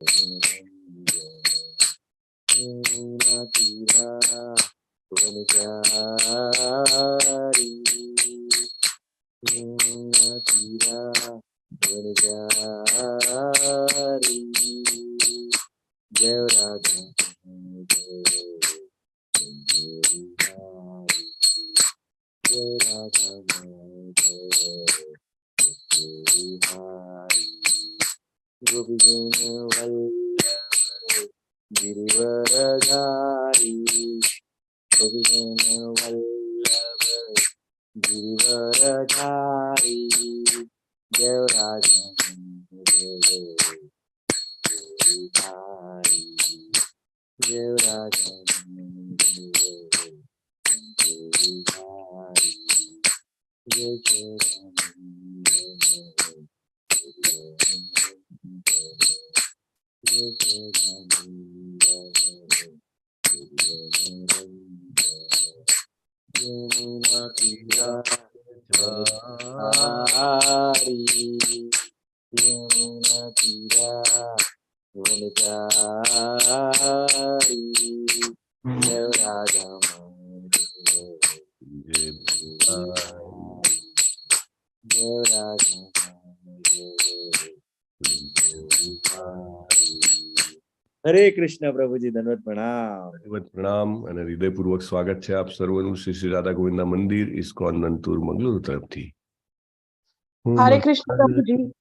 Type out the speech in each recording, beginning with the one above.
यमुना तीरा वनचारी, यमुना तीरा वनचारी, जय राधा जय राधा गोपीजन वल्लभ गिरिवरधारी, गोपीजन वल्लभ गिरिवरधारी, जय राधा जय राधा जय यमुना तीरा वनचारी, यमुना तीरा वनचारी, जय राधा जय राधा हरे कृष्ण प्रभुजी दंडवत प्रणाम दंडवत प्रणाम અને હૃદયપૂર્વક સ્વાગત છે આપ સર્વનું શ્રી શ્રી રાધા ગોવિંદના મંદિર ઇસ્કોન નંતુર મંગલુરુ તરફથી. हरे कृष्ण प्रभुजी.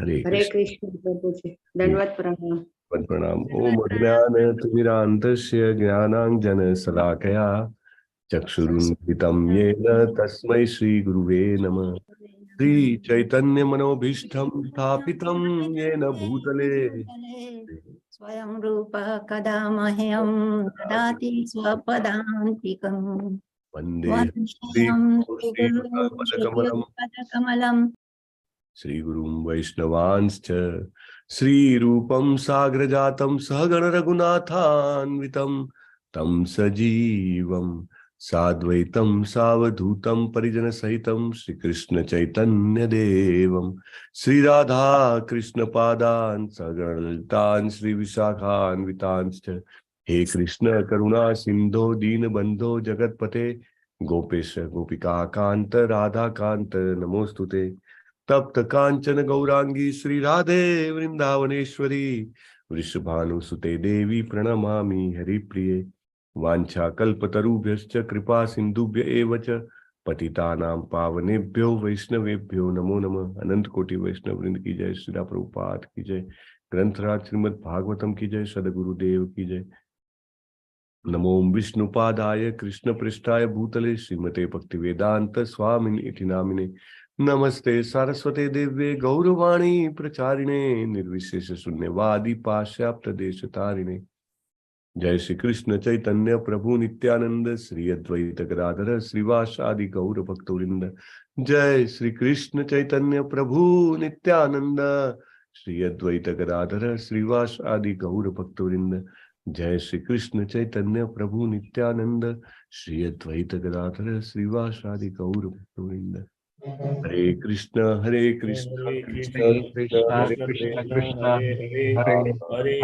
હરે हरे कृष्ण प्रभुजी. दंडवत प्रणाम. प्रणाम. ओम अज्ञानतिमिरान्धस्य ज्ञानाञ्जनशलाकया चक्षुरुन्मिलितं येन तस्मै श्रीगुरुवे नमः. श्री चैतन्य मनोभीष्टं स्थापितं येन भूतले स्वयं रूप कदा मह्यं ददाति स्वपदान्तिकं. वन्दे श्रीगुरुपदकमलं श्रीगुरुं वैष्णवांश्च श्रीरूपं साग्रजातं सहगण रघुनाथान्वितं तं सजीवं साद्वैतं सावधूतं परिजन सहितं श्रीकृष्ण चैतन्य देवं श्रीराधा कृष्ण पादान् सहगण ललितान् श्री विशाखान्वितांश्च. हे कृष्ण करुणा सिंधो दीनबंधो जगतपते गोपेश गोपिका कांत राधा कांत नमोस्तुते. तप्त कांचन गौरांगी श्री राधे वृंदावनेश्वरी वृषभानुसुते देवी प्रणमामि हरिप्रिये. वांछा कल्पतरुभ्यश्च कृपा सिंधुभ्य एव च पतितानां पावनेभ्यो वैष्णवेभ्यो नमो नमः. अनंत कोटि वैष्णव वृंद की जय. श्री प्रभुपाद की जय. ग्रंथराज श्रीमद् भागवतम की जय. सदगुरुदेव की जय. नमो विष्णुपादाय कृष्ण पृष्ठाय भूतले श्रीमते भक्तिवेदांत स्वामिनि इति नामिने. नमस्ते सारस्वते देव्ये गौरवाणी प्रचारिणे निर्विशेष शून्यवादी पाश्चात्य देश तारिणे. जय श्री कृष्ण चैतन्य प्रभु नित्यानंद श्री अद्वैत गदाधर श्रीवासादि गौर भक्तवृंद. जय श्री कृष्ण चैतन्य प्रभु नित्यानंद श्री अद्वैत गदाधर श्रीवासादि गौर भक्तवृंद. जय श्री कृष्ण चैतन्य प्रभु नित्यानंद श्री अद्वैत गदाधर श्रीवासादि गौर भक्तवृंद. हरे कृष्ण कृष्ण कृष्ण कृष्ण हरे कृष्ण हरे. कृष्ण हरे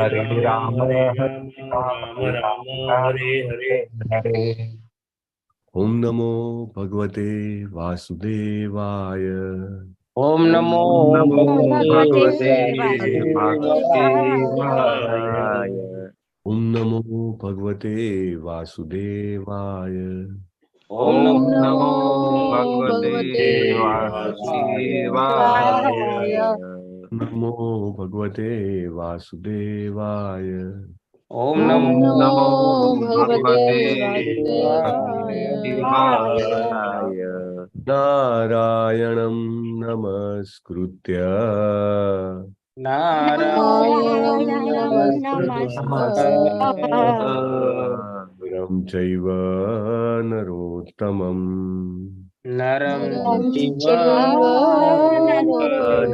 हरे राम हरे राम हरे हरे. ओम नमो भगवते वासुदेवाय. ओम नमो भगवते वासुदेवाय. ओम नमो भगवते वासुदेवाय. ओम नमो भगवते वासुदेवाय. नमो भगवते वासुदेवाय. ओम नमो भगवते वासुदेवाय. नारायणं नमस्कृत्य नारायणं नमस्कृत्य नरं चैव नरोत्तमम् नरं चैव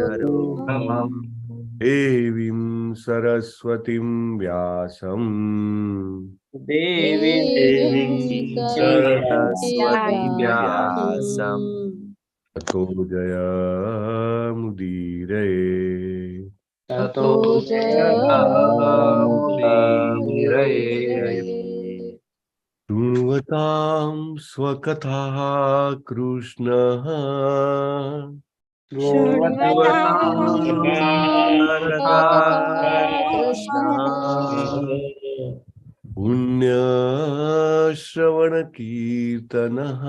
नरोत्तमम् देवीं सरस्वतीं व्यासं देवीं सरस्वतीं व्यासम् ततो जयमुदीरये. ततो जयामुदीरये शृण्वतां स्वकथाः कृष्णः पुण्यश्रवणकीर्तनः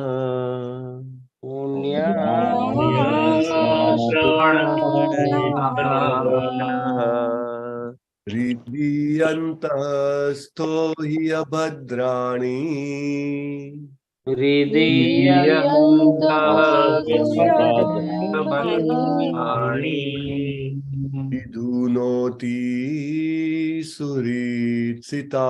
हृदीयन्तस्थो हि अभद्राणि विधुनोति सुहृत्सिता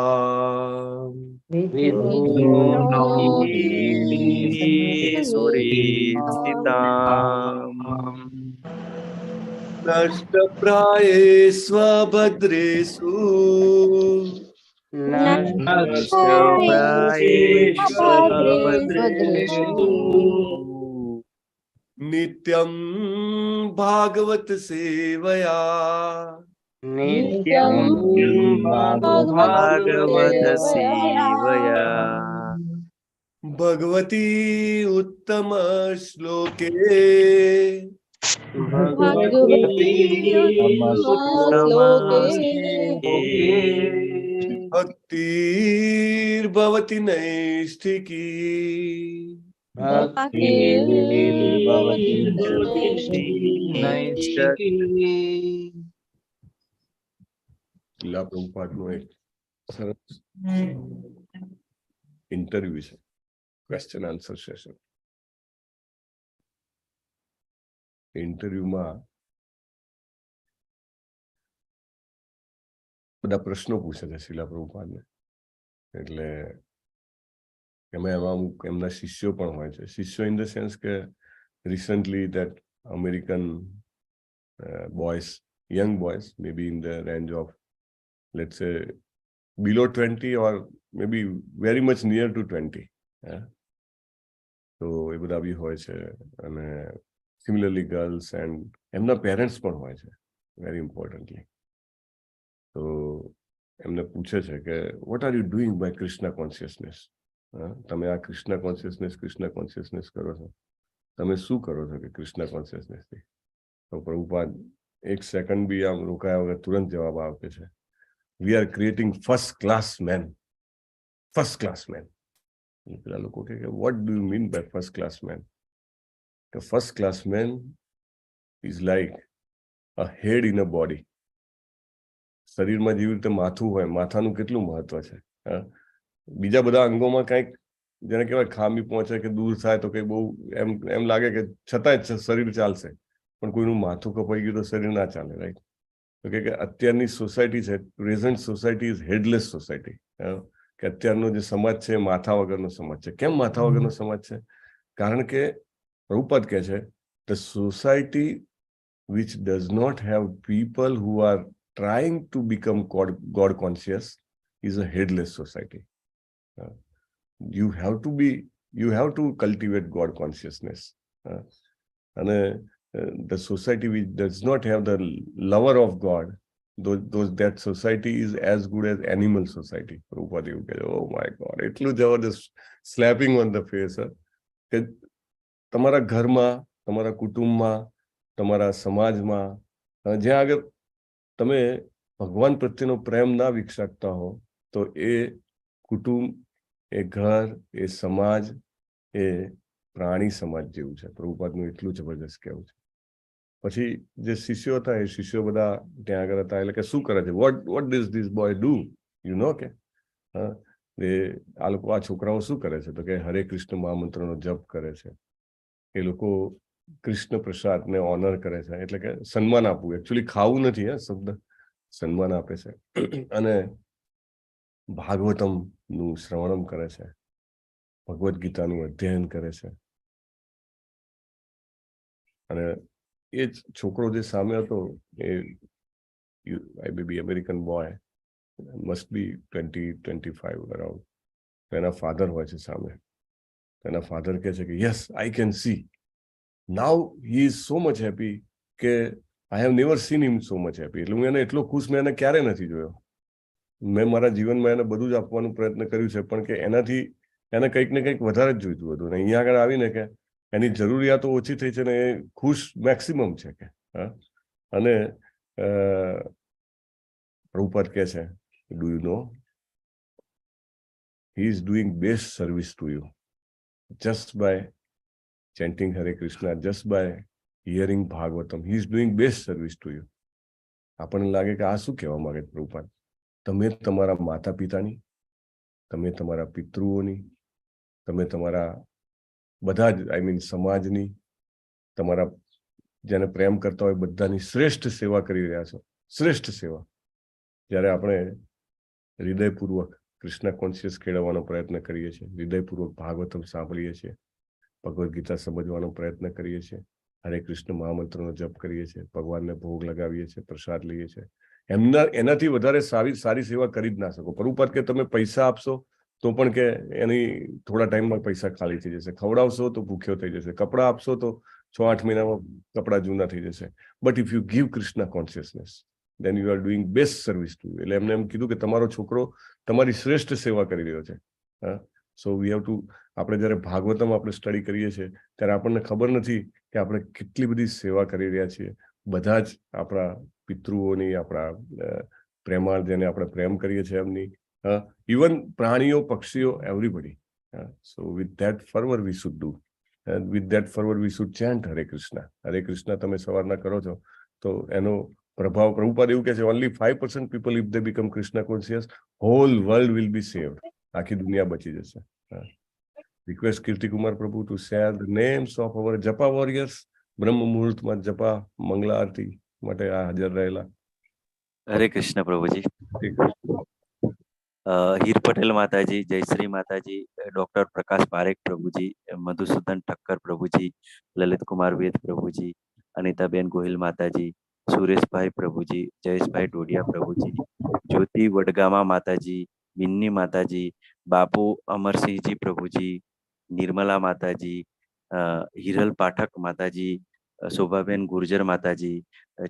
नष्टप्रायेष्वभद्रेषु नित्यं भागवत सेवया भगवती उत्तम श्लोके भक्तिर्भवति नैष्ठिकी પ્રભુપાદનો એક સરસ ઇન્ટરવ્યુ છે, ક્વેશ્ચન આન્સર સેશન. ઇન્ટરવ્યુમાં બધા પ્રશ્નો પૂછે છે શીલા પ્રભુપાદને. એટલે એમાં અમુક એમના શિષ્યો પણ હોય છે. શિષ્યો ઇન ધ સેન્સ કે recently that American boys, young boys, maybe in the range of, let's say, below 20 or maybe very much near to 20. Yeah? So એ બધા બી હોય છે. અને સિમિલરલી ગર્લ્સ એન્ડ એમના પેરેન્ટ્સ પણ હોય છે, વેરી ઇમ્પોર્ટન્ટલી. તો એમને પૂછે છે કે what are you doing by Krishna consciousness? તમે આ કૃષ્ણ કોન્શિયસનેસ કરો છો, તમે શું કરો છો કે કૃષ્ણ કોન્શિયસનેસથી? તો પ્રભુપાદ એક સેકન્ડ બી આમ રોકાયા વગર તુરંત જવાબ આપે છે, we are creating first class man. પેલા લોકો કે what do you mean by first class man? કે first class man is like a head in a body. શરીરમાં જેવી રીતે માથું હોય, માથાનું કેટલું મહત્વ છે. બીજા બધા અંગોમાં કંઈક જેને કહેવાય ખામી પહોંચે કે દૂર થાય તો કંઈ બહુ એમ લાગે કે છતાંય શરીર ચાલશે, પણ કોઈનું માથું કપાઈ ગયું તો શરીર ના ચાલે, રાઈટ? તો કે અત્યારની સોસાયટી છે, present society is headless society. કે અત્યારનો જે સમાજ છે એ માથા વગરનો સમાજ છે. કેમ માથા વગરનો સમાજ છે? કારણ કે પ્રભુપાદ કહે છે the society which does not have people who are trying to become God conscious is a headless society. You have to cultivate God consciousness. And the society which does not have the lover of God, that society is as good as animal society. Prabhupada, oh my God, એટલું જબરદસ્ત slapping on the face. કે તમારા ઘરમાં, તમારા કુટુંબમાં, તમારા સમાજમાં, જ્યાં આગળ તમે ભગવાન પ્રત્યેનો પ્રેમ ના વિકસાવતા હો, તો એ કુટુંબ, એ ઘર, એ સમાજ, એ પ્રાણી સમાજ જેવું છે. પ્રભુપાદનું એટલું જબરદસ્ત કહેવું છે. પછી જે શિષ્યો હતા એ શિષ્યો બધા ત્યાં આગળ હતા. એટલે કે શું કરે છે? What does this boy do? You know કે આ લોકો, આ છોકરાઓ શું કરે છે? તો કે હરે કૃષ્ણ મહામંત્રનો જપ કરે છે. એ લોકો કૃષ્ણ પ્રસાદને ઓનર કરે છે, એટલે કે સન્માન આપવું. એકચ્યુઅલી ખાવું નથી, શબ્દ સન્માન આપે છે. અને ભાગવતમનું શ્રવણમ કરે છે, ભગવદ્ ગીતાનું અધ્યયન કરે છે. અને એ જ છોકરો જે સામે હતો એ maybe American boy, must be 20-25 around. એના ફાધર હોય છે સામે. એના ફાધર કહે છે કે yes, I can see. Now he is so much happy કે I have never seen him so much happy. એટલે હું એને એટલો ખુશ મેં એને ક્યારે નથી જોયો. મેં મારા જીવનમાં એને બધું જ આપવાનો પ્રયત્ન કર્યું છે, પણ કે એનાથી એને કંઈક ને કંઈક વધારે જ જોઈતું હતું. ને અહીંયા આગળ આવીને કે એની જરૂરિયાતો ઓછી થઈ છે ને એ ખુશ મેક્સિમમ છે કે. અને પ્રભુપાદ કહે છે, do you no he is doing best service to you just by chanting Hare Krishna, just by hearing Bhagavatam. He is doing best service to you. આપણને લાગે કે આ શું કહેવા માંગે પ્રભુપાદ? તમે તમારા માતા પિતાની, તમે તમારા પિતૃઓની, તમે તમારા બધા જ આઈ મીન સમાજની, તમારા જેને પ્રેમ કરતા હોય બધાની શ્રેષ્ઠ સેવા કરી રહ્યા છો. શ્રેષ્ઠ સેવા. જ્યારે આપણે હૃદયપૂર્વક કૃષ્ણ કોન્શિયસ કેળવવાનો પ્રયત્ન કરીએ છીએ, હૃદયપૂર્વક ભાગવતમ સાંભળીએ છીએ, ભગવદ્ ગીતા સમજવાનો પ્રયત્ન કરીએ છીએ, હરે કૃષ્ણ મહામંત્રનો જપ કરીએ છીએ, ભગવાનને ભોગ લગાવીએ છીએ, પ્રસાદ લઈએ છીએ, એનાથી વધારે સારી સેવા કરી જ ના શકો. પ્રભુપાદ કે તમે પૈસા આપશો તો પણ કે એની થોડા ટાઈમમાં પૈસા ખાલી થઈ જશે, ખવડાવશો તો ભૂખ્યો થઈ જશે, કપડાં આપશો તો 6-8 મહિનામાં કપડાં જૂના થઈ જશે. But if you give Krishna consciousness then you are doing best service to you. એટલે એમને એમ કીધું કે તમારો છોકરો તમારી શ્રેષ્ઠ સેવા કરી રહ્યો છે. સો વી હેવ ટુ, આપણે જ્યારે ભાગવતમ આપણે સ્ટડી કરીએ છીએ ત્યારે આપણને ખબર નથી કે આપણે કેટલી બધી સેવા કરી રહ્યા છીએ. બધા જ આપણા પિતૃઓની, આપણા પ્રેમાળ જેને આપણે પ્રેમ કરીએ છીએ એમની, ઇવન પ્રાણીઓ, પક્ષીઓ, everybody. So with that fervour we should do, with that fervour we should chant Hare Krishna. હરે કૃષ્ણ તમે સવારના કરો છો તો એનો પ્રભાવ, પ્રભુપાદ એવું કહે છે, only 5% people if they become Krishna conscious, whole world will be saved. આખી દુનિયા બચી જશે. Request Kirti Kumar Prabhu to share the names of our જપા warriors. બ્રહ્મ મુહૂર્તમાં જપા મંગલા આરતી માટે આ હાજર રહેલા. હરે કૃષ્ણ પ્રભુજી. હીર પટેલ માતાજી, જયશ્રી માતાજી, ડોક્ટર પ્રકાશ પારેખ પ્રભુજી, મધુસૂદન ઠક્કર પ્રભુજી, લલિત કુમાર વેદ પ્રભુજી, અનિતાબેન ગોહિલ માતાજી, સુરેશભાઈ પ્રભુજી, જયેશભાઈ ડોડિયા પ્રભુજી, જ્યોતિ વડગામા માતાજી, બિન્ની માતાજી, બાપુ અમરસિંહજી પ્રભુજી, નિર્મલા માતાજી, હિરલ પાઠક માતાજી, શોભાબેન ગુર્જર માતાજી,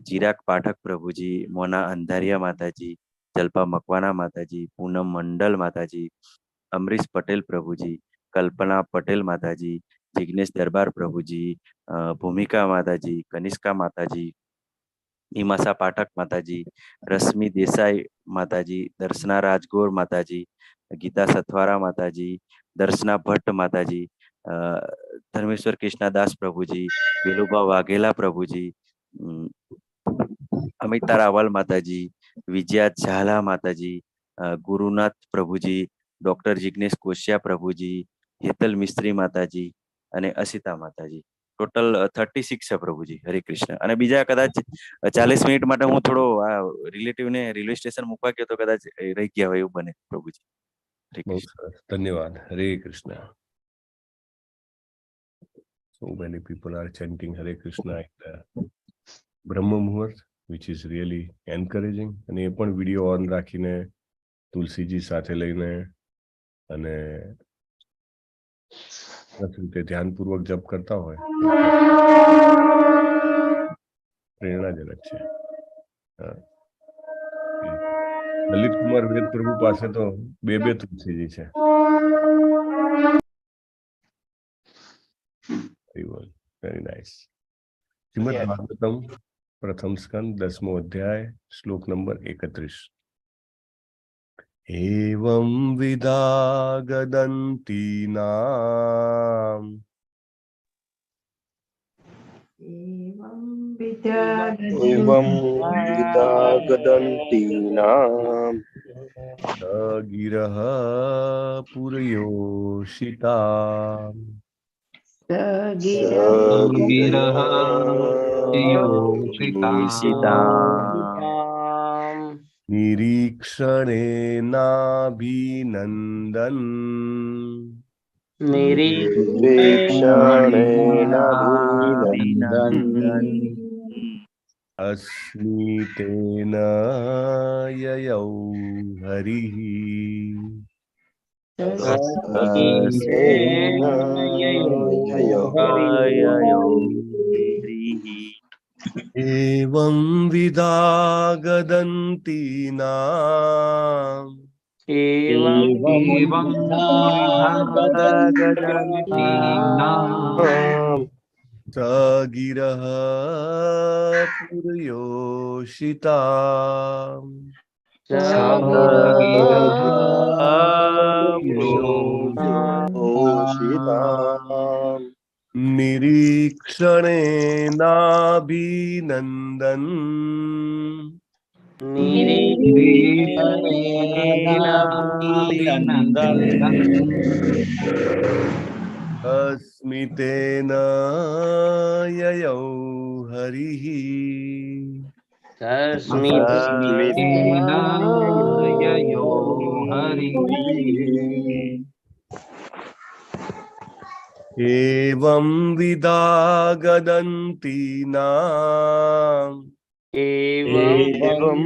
ચિરાગ પાઠક પ્રભુજી, મોના અંધારિયા માતાજી, જલ્પા મકવાના માતાજી, પૂનમ મંડલ માતાજી, અમરીશ પટેલ પ્રભુજી, કલ્પના પટેલ માતાજી, જિગ્નેશ દરબાર પ્રભુજી, ભૂમિકા માતાજી, કનિષ્કા માતાજી, હિમાશા પાઠક માતાજી, રશ્મિ દેસાઈ માતાજી, દર્શના રાજગોર માતાજી, ગીતા સથવારા માતાજી, દર્શના ભટ્ટ માતાજી, ધર્મેશ્વર કૃષ્ણદાસ પ્રભુજી, વેલુભા વાઘેલા પ્રભુજી, અમિતા રાવલ માતાજી, વિજયા ઝાલા માતાજી, ગુરુનાથ પ્રભુજી, ડોક્ટર જિગ્નેશ કોશિયા પ્રભુજી, હેતલ મિસ્ત્રી માતાજી અને અસિતા માતાજી. ટોટલ 36 છે પ્રભુજી. હરે કૃષ્ણ. અને બીજા કદાચ 40 મિનિટ માટે હું થોડો આ રિલેટિવને રેલવે સ્ટેશન મૂકવા ગયો તો કદાચ રહી ગયા હોય એવું બને પ્રભુજી. બહુ સરસ, ધન્યવાદ. હરે Krishna. So many people are chanting Hare Krishna at the Brahma Muhurt, which is really encouraging. અને એ પણ વિડીયો ઓન રાખીને તુલસીજી સાથે લઈને અને રીતે ધ્યાનપૂર્વક જપ કરતા હોય, પ્રેરણાજનક છે. લલિત કુમાર વેદ પ્રભુ પાસે તો બે તુલસીજી છે. Very nice. શ્રીમદ ભાગવતમ પ્રથમ સ્કંદ 10મો અધ્યાય શ્લોક નંબર 31. એવં વિદાગદંતીનામ ગિરઃ પુરયોષિતા નિરીક્ષણેનાભિનંદન અસ્મિતેન યયૌ હરિઃ एवं विदागदन्ति नाम एवं सगिरः पुरयोषिता निरीक्षणेनाभिनन्दन् अस्मितेन ययौ हरिः एवं विदागदन्ति नाम एवं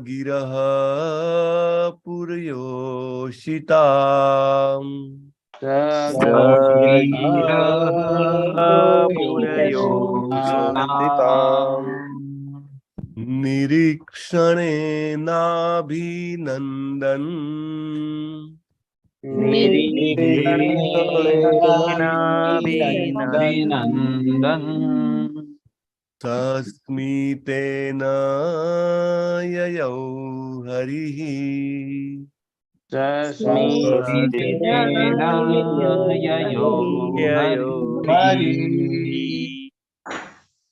गिरः पुरयोषिता निरीक्षणेनाभिनन्दन् तस्मितेन ययौ हरिः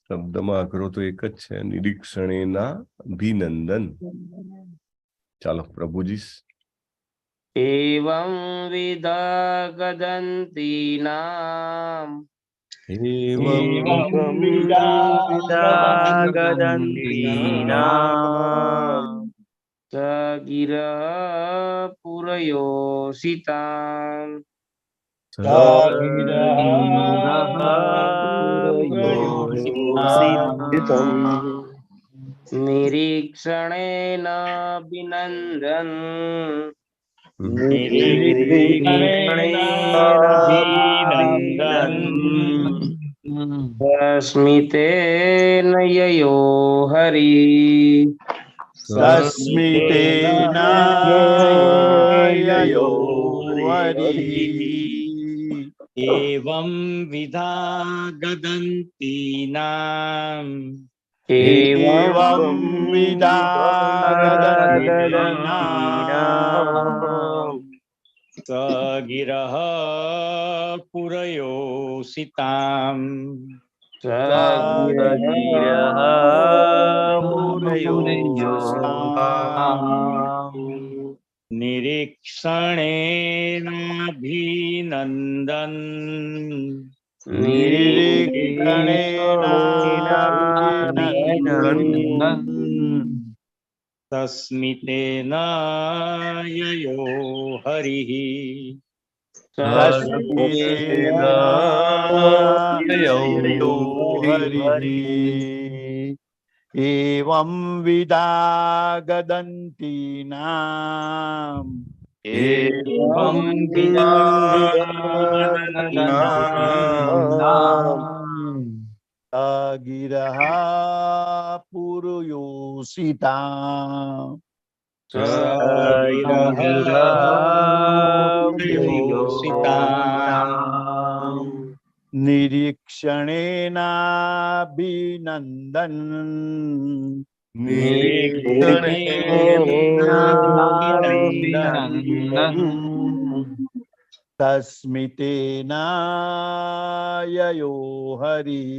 શબ્દમાં અઘરો તો એક જ છે, નિરીક્ષણેના અભિનંદન. ચાલો પ્રભુજી. एवं विदागदन्ति नाम गिरा पुरयोषिताम् निरीक्षणेनाभिनन्दन् स्मितेन ययो हरि तस्मितेन ययो हरिः एवं विदागदन्ति नाम एवं विदागदन्ति नाम सगिरः पुरयोषिताम् निरीक्षणेनाभिनन्दन् तस्मितेन ययो हरिः एवं विदागदन्ति नाम गिरः पुरयोषिताम् निरीक्षणेनाभिनन्दन् तस्मितेन ययो हरिः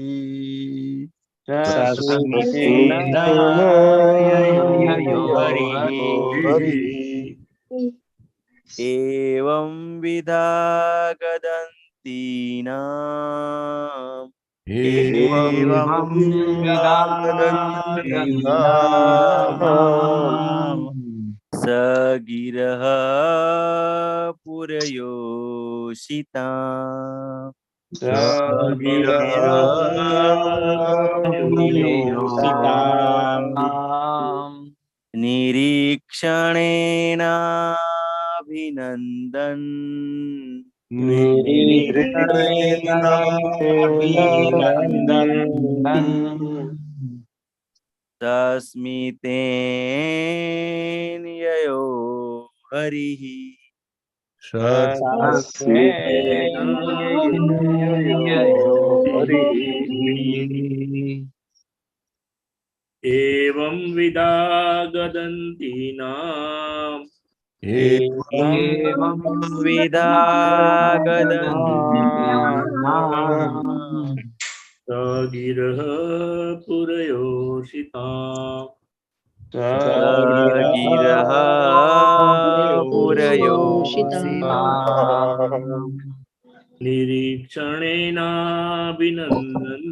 एवं विदागदन्ति नाम सगिरः पुरयोषिताम् निरीक्षणेनाभिनन्दन् તસ્મિતેન યયો હરિઃ एवं विदा गदन्तीनाम् सगिरः पुरयोषिताम् गिरः पुरयोषिताम् निरीक्षणेनाभिनन्दन्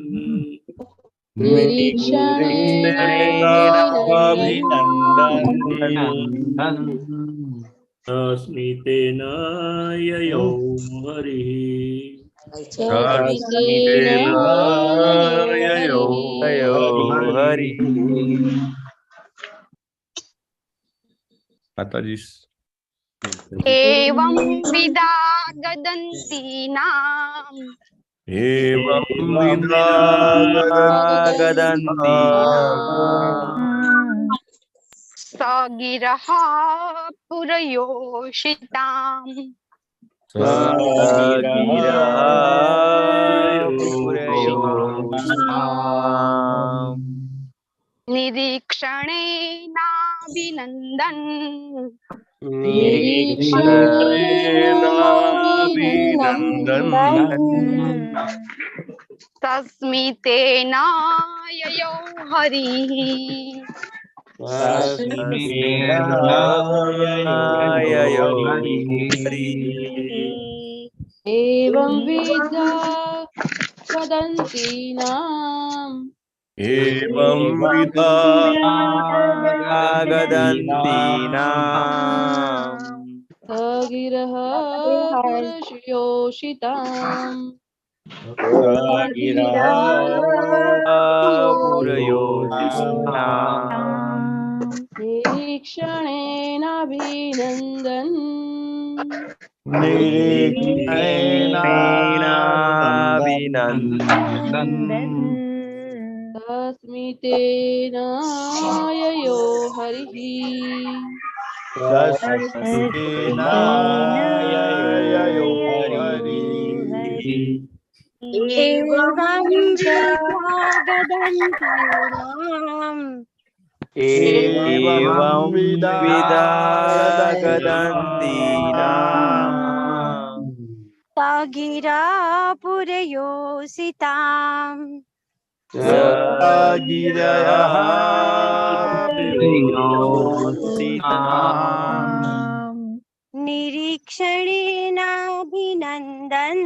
अस्मितेन ययो हरिः माताजी एवं विदा गदन्तीनां सगिरः पुरयोषिताम् निरीक्षणेनाभिनन्दन् तस्मितेन ययो हरिः एवं विदा गदन्तीनां सगिरः पुरयोषिताम् निरीक्षणेनाभिनन्दन् तस्मितेन ययो हरिः एवं विदा गदन्तीनां सगिरा पुरयोषिताम् निरीक्षणेनाभिनन्दन्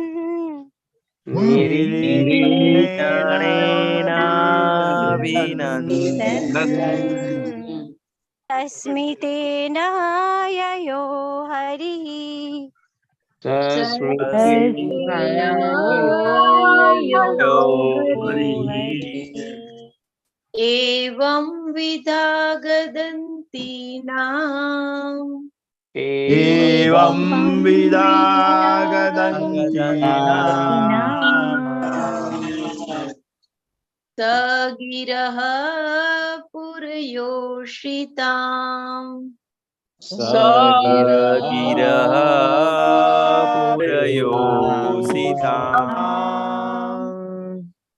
तस्मितेन ययो हरिः एवं विदा गदन्तीनाम् सगिरः पुरयोषिताम् गिरः पुरयोषिताम्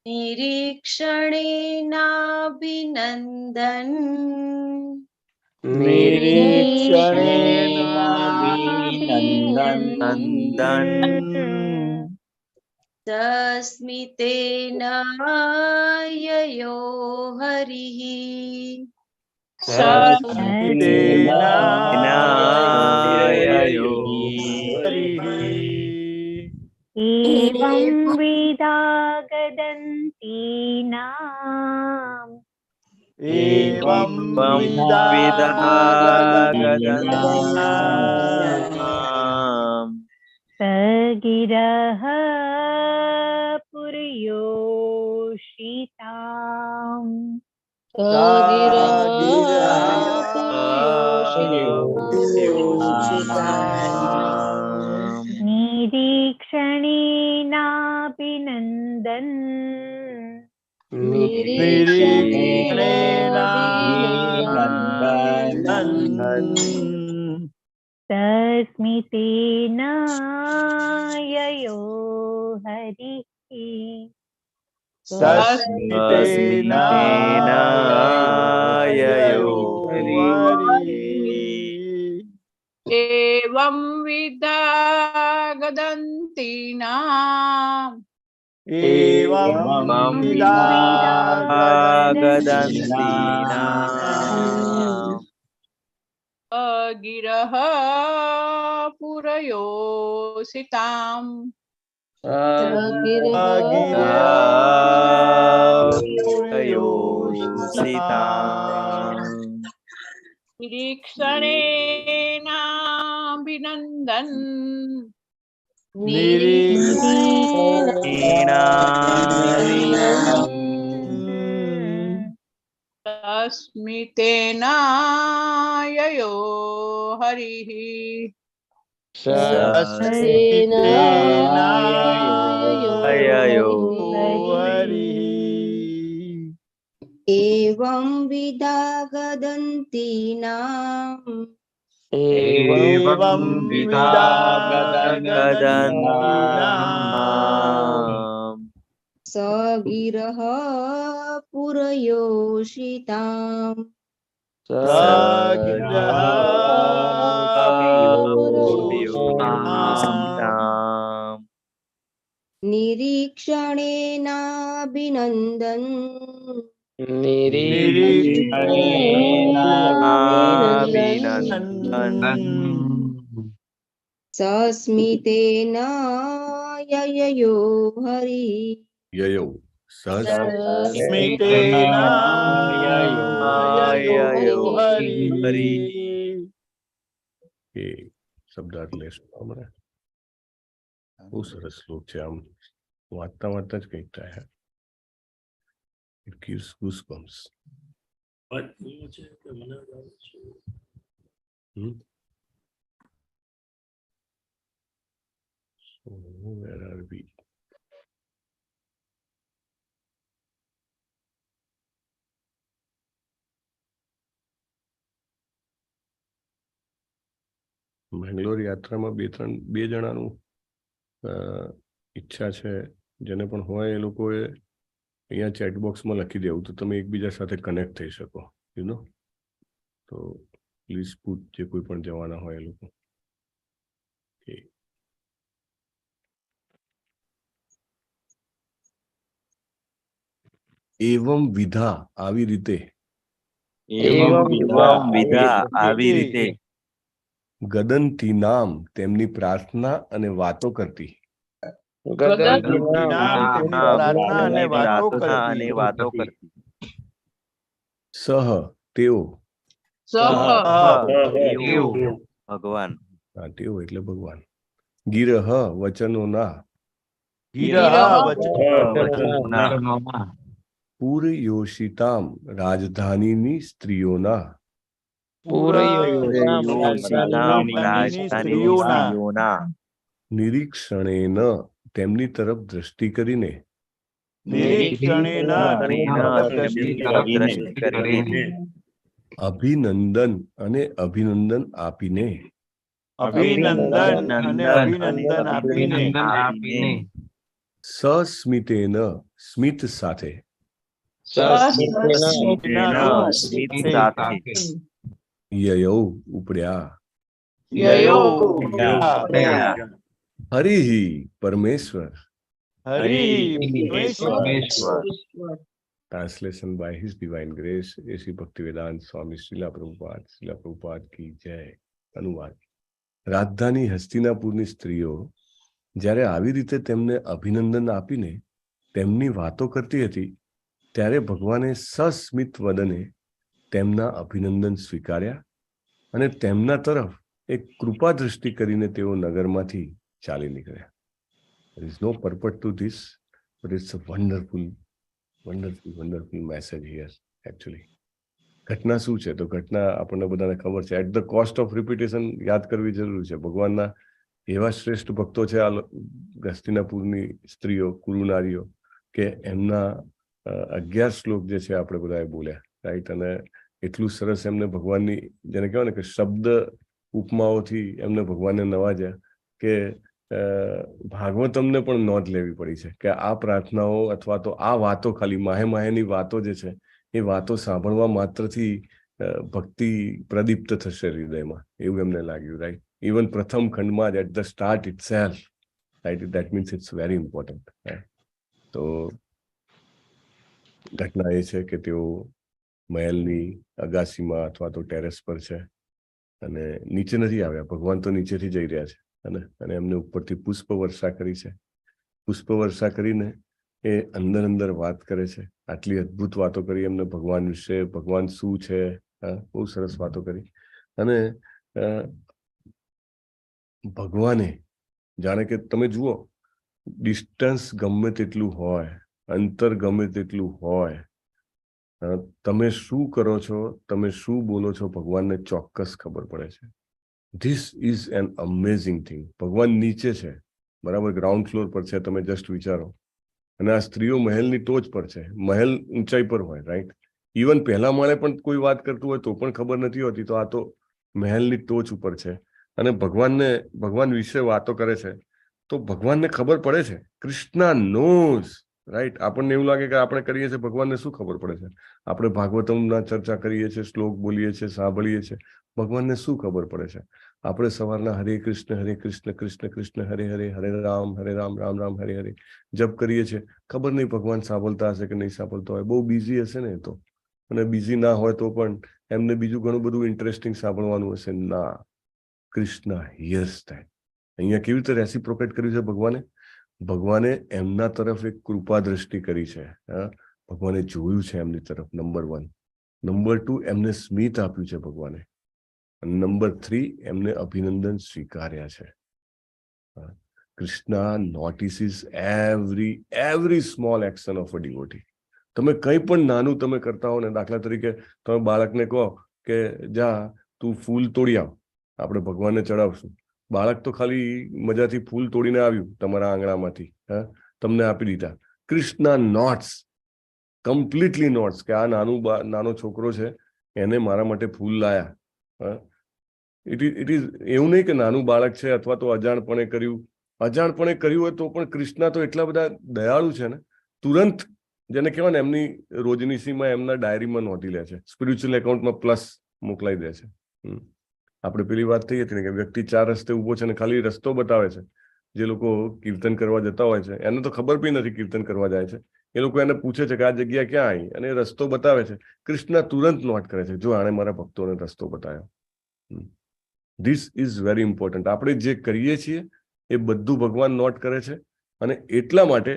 निरीक्षणेनाभिनन्दन् तस्मितेन ययो हरिः एवं विदा गदन्तीनाम् सगिरः पुरयोषिताम् निरीक्षणेनाभिनन्दन् નિરીક્ષણેનાભિનંદન તસ્મિતેન યયો હરિ તસ્મિતેનાયયો હરિ એવં વિદ્યા ગદંતીનામ એવં ગદંતીનામ અગિરઃ પુરયોસિતામ સીતામ નિરીક્ષણેનાભિનંદન તસ્મિતેનાયયો હરિઃ અયયો એવં વિદા ગદંતીનામ એવં ગદંતીનામ સગિરઃ પુરયોષિતામ સીતામ નિરીક્ષણેનાભિનંદન સસ્મિતેનાયયો હરિ યયો સ્મિતેનાયયો હરિ એ શબ્દાર્થ લેશું હમણાં. બહુ સરસ શ્લોક છે. આમ વાંચતા વાંચતા જ કંઈક થાય. It gives goosebumps. So where are we? Bangalore યાત્રામાં બે જણાનું ઈચ્છા છે. જેને પણ હોય એ લોકોએ અહીંયા ચેટ બોક્સમાં લખી દેવું તો તમે એકબીજા સાથે કનેક્ટ થઈ શકો. યુ નો, તો પ્લીઝ પુટ જે કોઈ પણ જવાના હોય એ લોકો. એવમ વિધા આવી રીતે ગદંતી નામ તેમની પ્રાર્થના અને વાતો કરતી સહ તેઓ ભગવાન તેઓ એટલે ભગવાન ગિરહ વચનોના પૂરયોષિતામ રાજધાનીની સ્ત્રીઓના નિરીક્ષણેન તેમની તરફ દ્રષ્ટિ કરીને અભિનંદન અને અભિનંદન આપીને સસ્મિતેન સ્મિત સાથે યયૌ ઉપડ્યા હરિ પરમેશ્વર. Translation by His Divine Grace, A.C. Bhaktivedanta Swami Srila Prabhupada की जय. અનુવાદ. રાજધાની હસ્તિનાપુરની સ્ત્રીઓ જ્યારે આવી રીતે તેમને અભિનંદન આપીને તેમની વાતો કરતી હતી ત્યારે ભગવાને સસ્મિત વદને તેમના અભિનંદન સ્વીકાર્યા અને તેમના તરફ એક કૃપા દ્રષ્ટિ કરીને તેઓ નગરમાંથી ચાલી નીકળ્યા. There is no purport to this, but it's a wonderful message here actually. ઘટના શું છે? તો ઘટના આપણને બધાને ખબર છે. At the cost of repetition યાદ કરવી જરૂરી છે. ભગવાનના એવા શ્રેષ્ઠ ભક્તો છે આ હસ્તિનાપુરની સ્ત્રીઓ, કુરુ નારીઓ, કે એમના 11 શ્લોક જે છે આપણે બધાએ બોલ્યા, રાઈટ. અને એટલું સરસ એમને ભગવાનની, જેને કહેવાય ને કે શબ્દ ઉપમાઓથી એમને ભગવાનને નવાજ્યા કે ભાગવતમને પણ નોંધ લેવી પડી છે કે આ પ્રાર્થનાઓ અથવા તો આ વાતો, ખાલી માહેની વાતો જે છે એ વાતો સાંભળવા માત્રથી ભક્તિ પ્રદીપ્ત થશે હૃદયમાં, એવું એમને લાગ્યું, રાઈટ. ઇવન પ્રથમ ખંડમાં જ at the start itself, right, that means it's very important. તો ઘટના એ છે કે તેઓ મહેલની અગાસીમાં અથવા તો ટેરેસ પર છે અને નીચે નથી આવ્યા. ભગવાન તો નીચેથી જઈ રહ્યા છે અને એમને ઉપરથી પુષ્પ વર્ષા કરી છે. પુષ્પ વર્ષા કરીને એ અંદર વાત કરે છે. આટલી અદ્ભુત વાતો કરી એમને ભગવાન વિશે, ભગવાન શું છે, બહુ સરસ વાતો કરી. અને ભગવાને જાણે કે તમે જુઓ, ડિસ્ટન્સ ગમે તેટલું હોય, અંતર ગમે તેટલું હોય, તમે શું કરો છો, તમે શું બોલો છો, ભગવાનને ચોક્કસ ખબર પડે છે. This is an amazing thing. ભગવાન નીચે છે, બરાબર, ગ્રાઉન્ડ ફ્લોર પર છે, તમે જસ્ટ વિચારો. અને આ સ્ત્રીઓ મહેલની ટોચ પર છે. મહેલ ઊંચાઈ પર હોય, રાઈટ. ઇવન પહેલા માળે પણ કોઈ વાત કરતું હોય તો પણ ખબર નથી હોતી. તો આ તો મહેલની ટોચ ઉપર છે અને ભગવાન વિશે વાતો કરે છે. તો ભગવાનને ખબર પડે છે. Krishna knows, right. આપણને એવું લાગે કે આપણે કરીએ છીએ, ભગવાનને શું ખબર પડે છે? આપણે ભાગવતમના ચર્ચા કરીએ છીએ, શ્લોક બોલીએ છીએ, સાંભળીએ છીએ, ભગવાનને શું ખબર પડે છે? આપણે સવારના હરે કૃષ્ણ કૃષ્ણ કૃષ્ણ હરે હરે, હરે રામ રામ રામ હરે હરે જપ કરીએ છીએ. ખબર નહીં ભગવાન સાંભળતા હશે કે નહીં સાંભળતા હોય, બહુ બિઝી હશે ને તો. અને બિઝી ના હોય તો પણ એમને બીજું ઘણું બધું ઇન્ટરેસ્ટિંગ સાંભળવાનું હશે. ના, કૃષ્ણ હિયર્સ ધેટ. અહીંયા કેવી રીતે રેસિપ્રોકેટ કર્યું છે ભગવાને? ભગવાને એમના તરફ એક કૃપા દ્રષ્ટિ કરી છે. ભગવાને જોયું છે એમની તરફ, નંબર 1. નંબર 2, એમને સ્મિત આપ્યું છે ભગવાને. નંબર 3, એમને અભિનંદન સ્વીકાર્યા છે. Krishna notices every small action of a devotee. તમે કંઈ પણ નાનું તમે કરતા હો ને, દાખલા તરીકે તમે બાળકને કહો કે જા તું ફૂલ તોડી આવ, આપણે ભગવાનને ચડાવશું. બાળક તો ખાલી મજાથી ફૂલ તોડીને આવ્યું તમારા આંગણામાંથી, તમને આપી દીધા. કૃષ્ણા નોટ્સ, કમ્પ્લીટલી નોટ્સ કે આ નાનો છોકરો છે, એને મારા માટે ફૂલ લાયા. ઇટ ઇઝ એવું નહીં કે નાનું બાળક છે અથવા તો અજાણપણે કર્યું હોય તો પણ કૃષ્ણ તો એટલા બધા દયાળુ છે ને, તુરંત જેને કહેવાય ને એમની રોજનીસીમાં એમના ડાયરીમાં નોંધી લે છે, સ્પિરિચ્યુઅલ એકાઉન્ટમાં પ્લસ મોકલાઈ દે છે. આપણે પેલી વાત થઈ હતી ને કે વ્યક્તિ 4 રસ્તે ઉભો છે ને ખાલી રસ્તો બતાવે છે. જે લોકો કીર્તન કરવા જતા હોય છે એને તો ખબર બી નથી કીર્તન કરવા જાય છે. એ લોકો એને પૂછે છે કે આ જગ્યા ક્યાં આવી, અને એ રસ્તો બતાવે છે. કૃષ્ણ તુરંત નોટ કરે છે, જો આણે મારા ભક્તોને રસ્તો બતાવ્યો. This is very important. આપણે જે કરીએ છીએ એ બધું ભગવાન નોટ કરે છે. અને એટલા માટે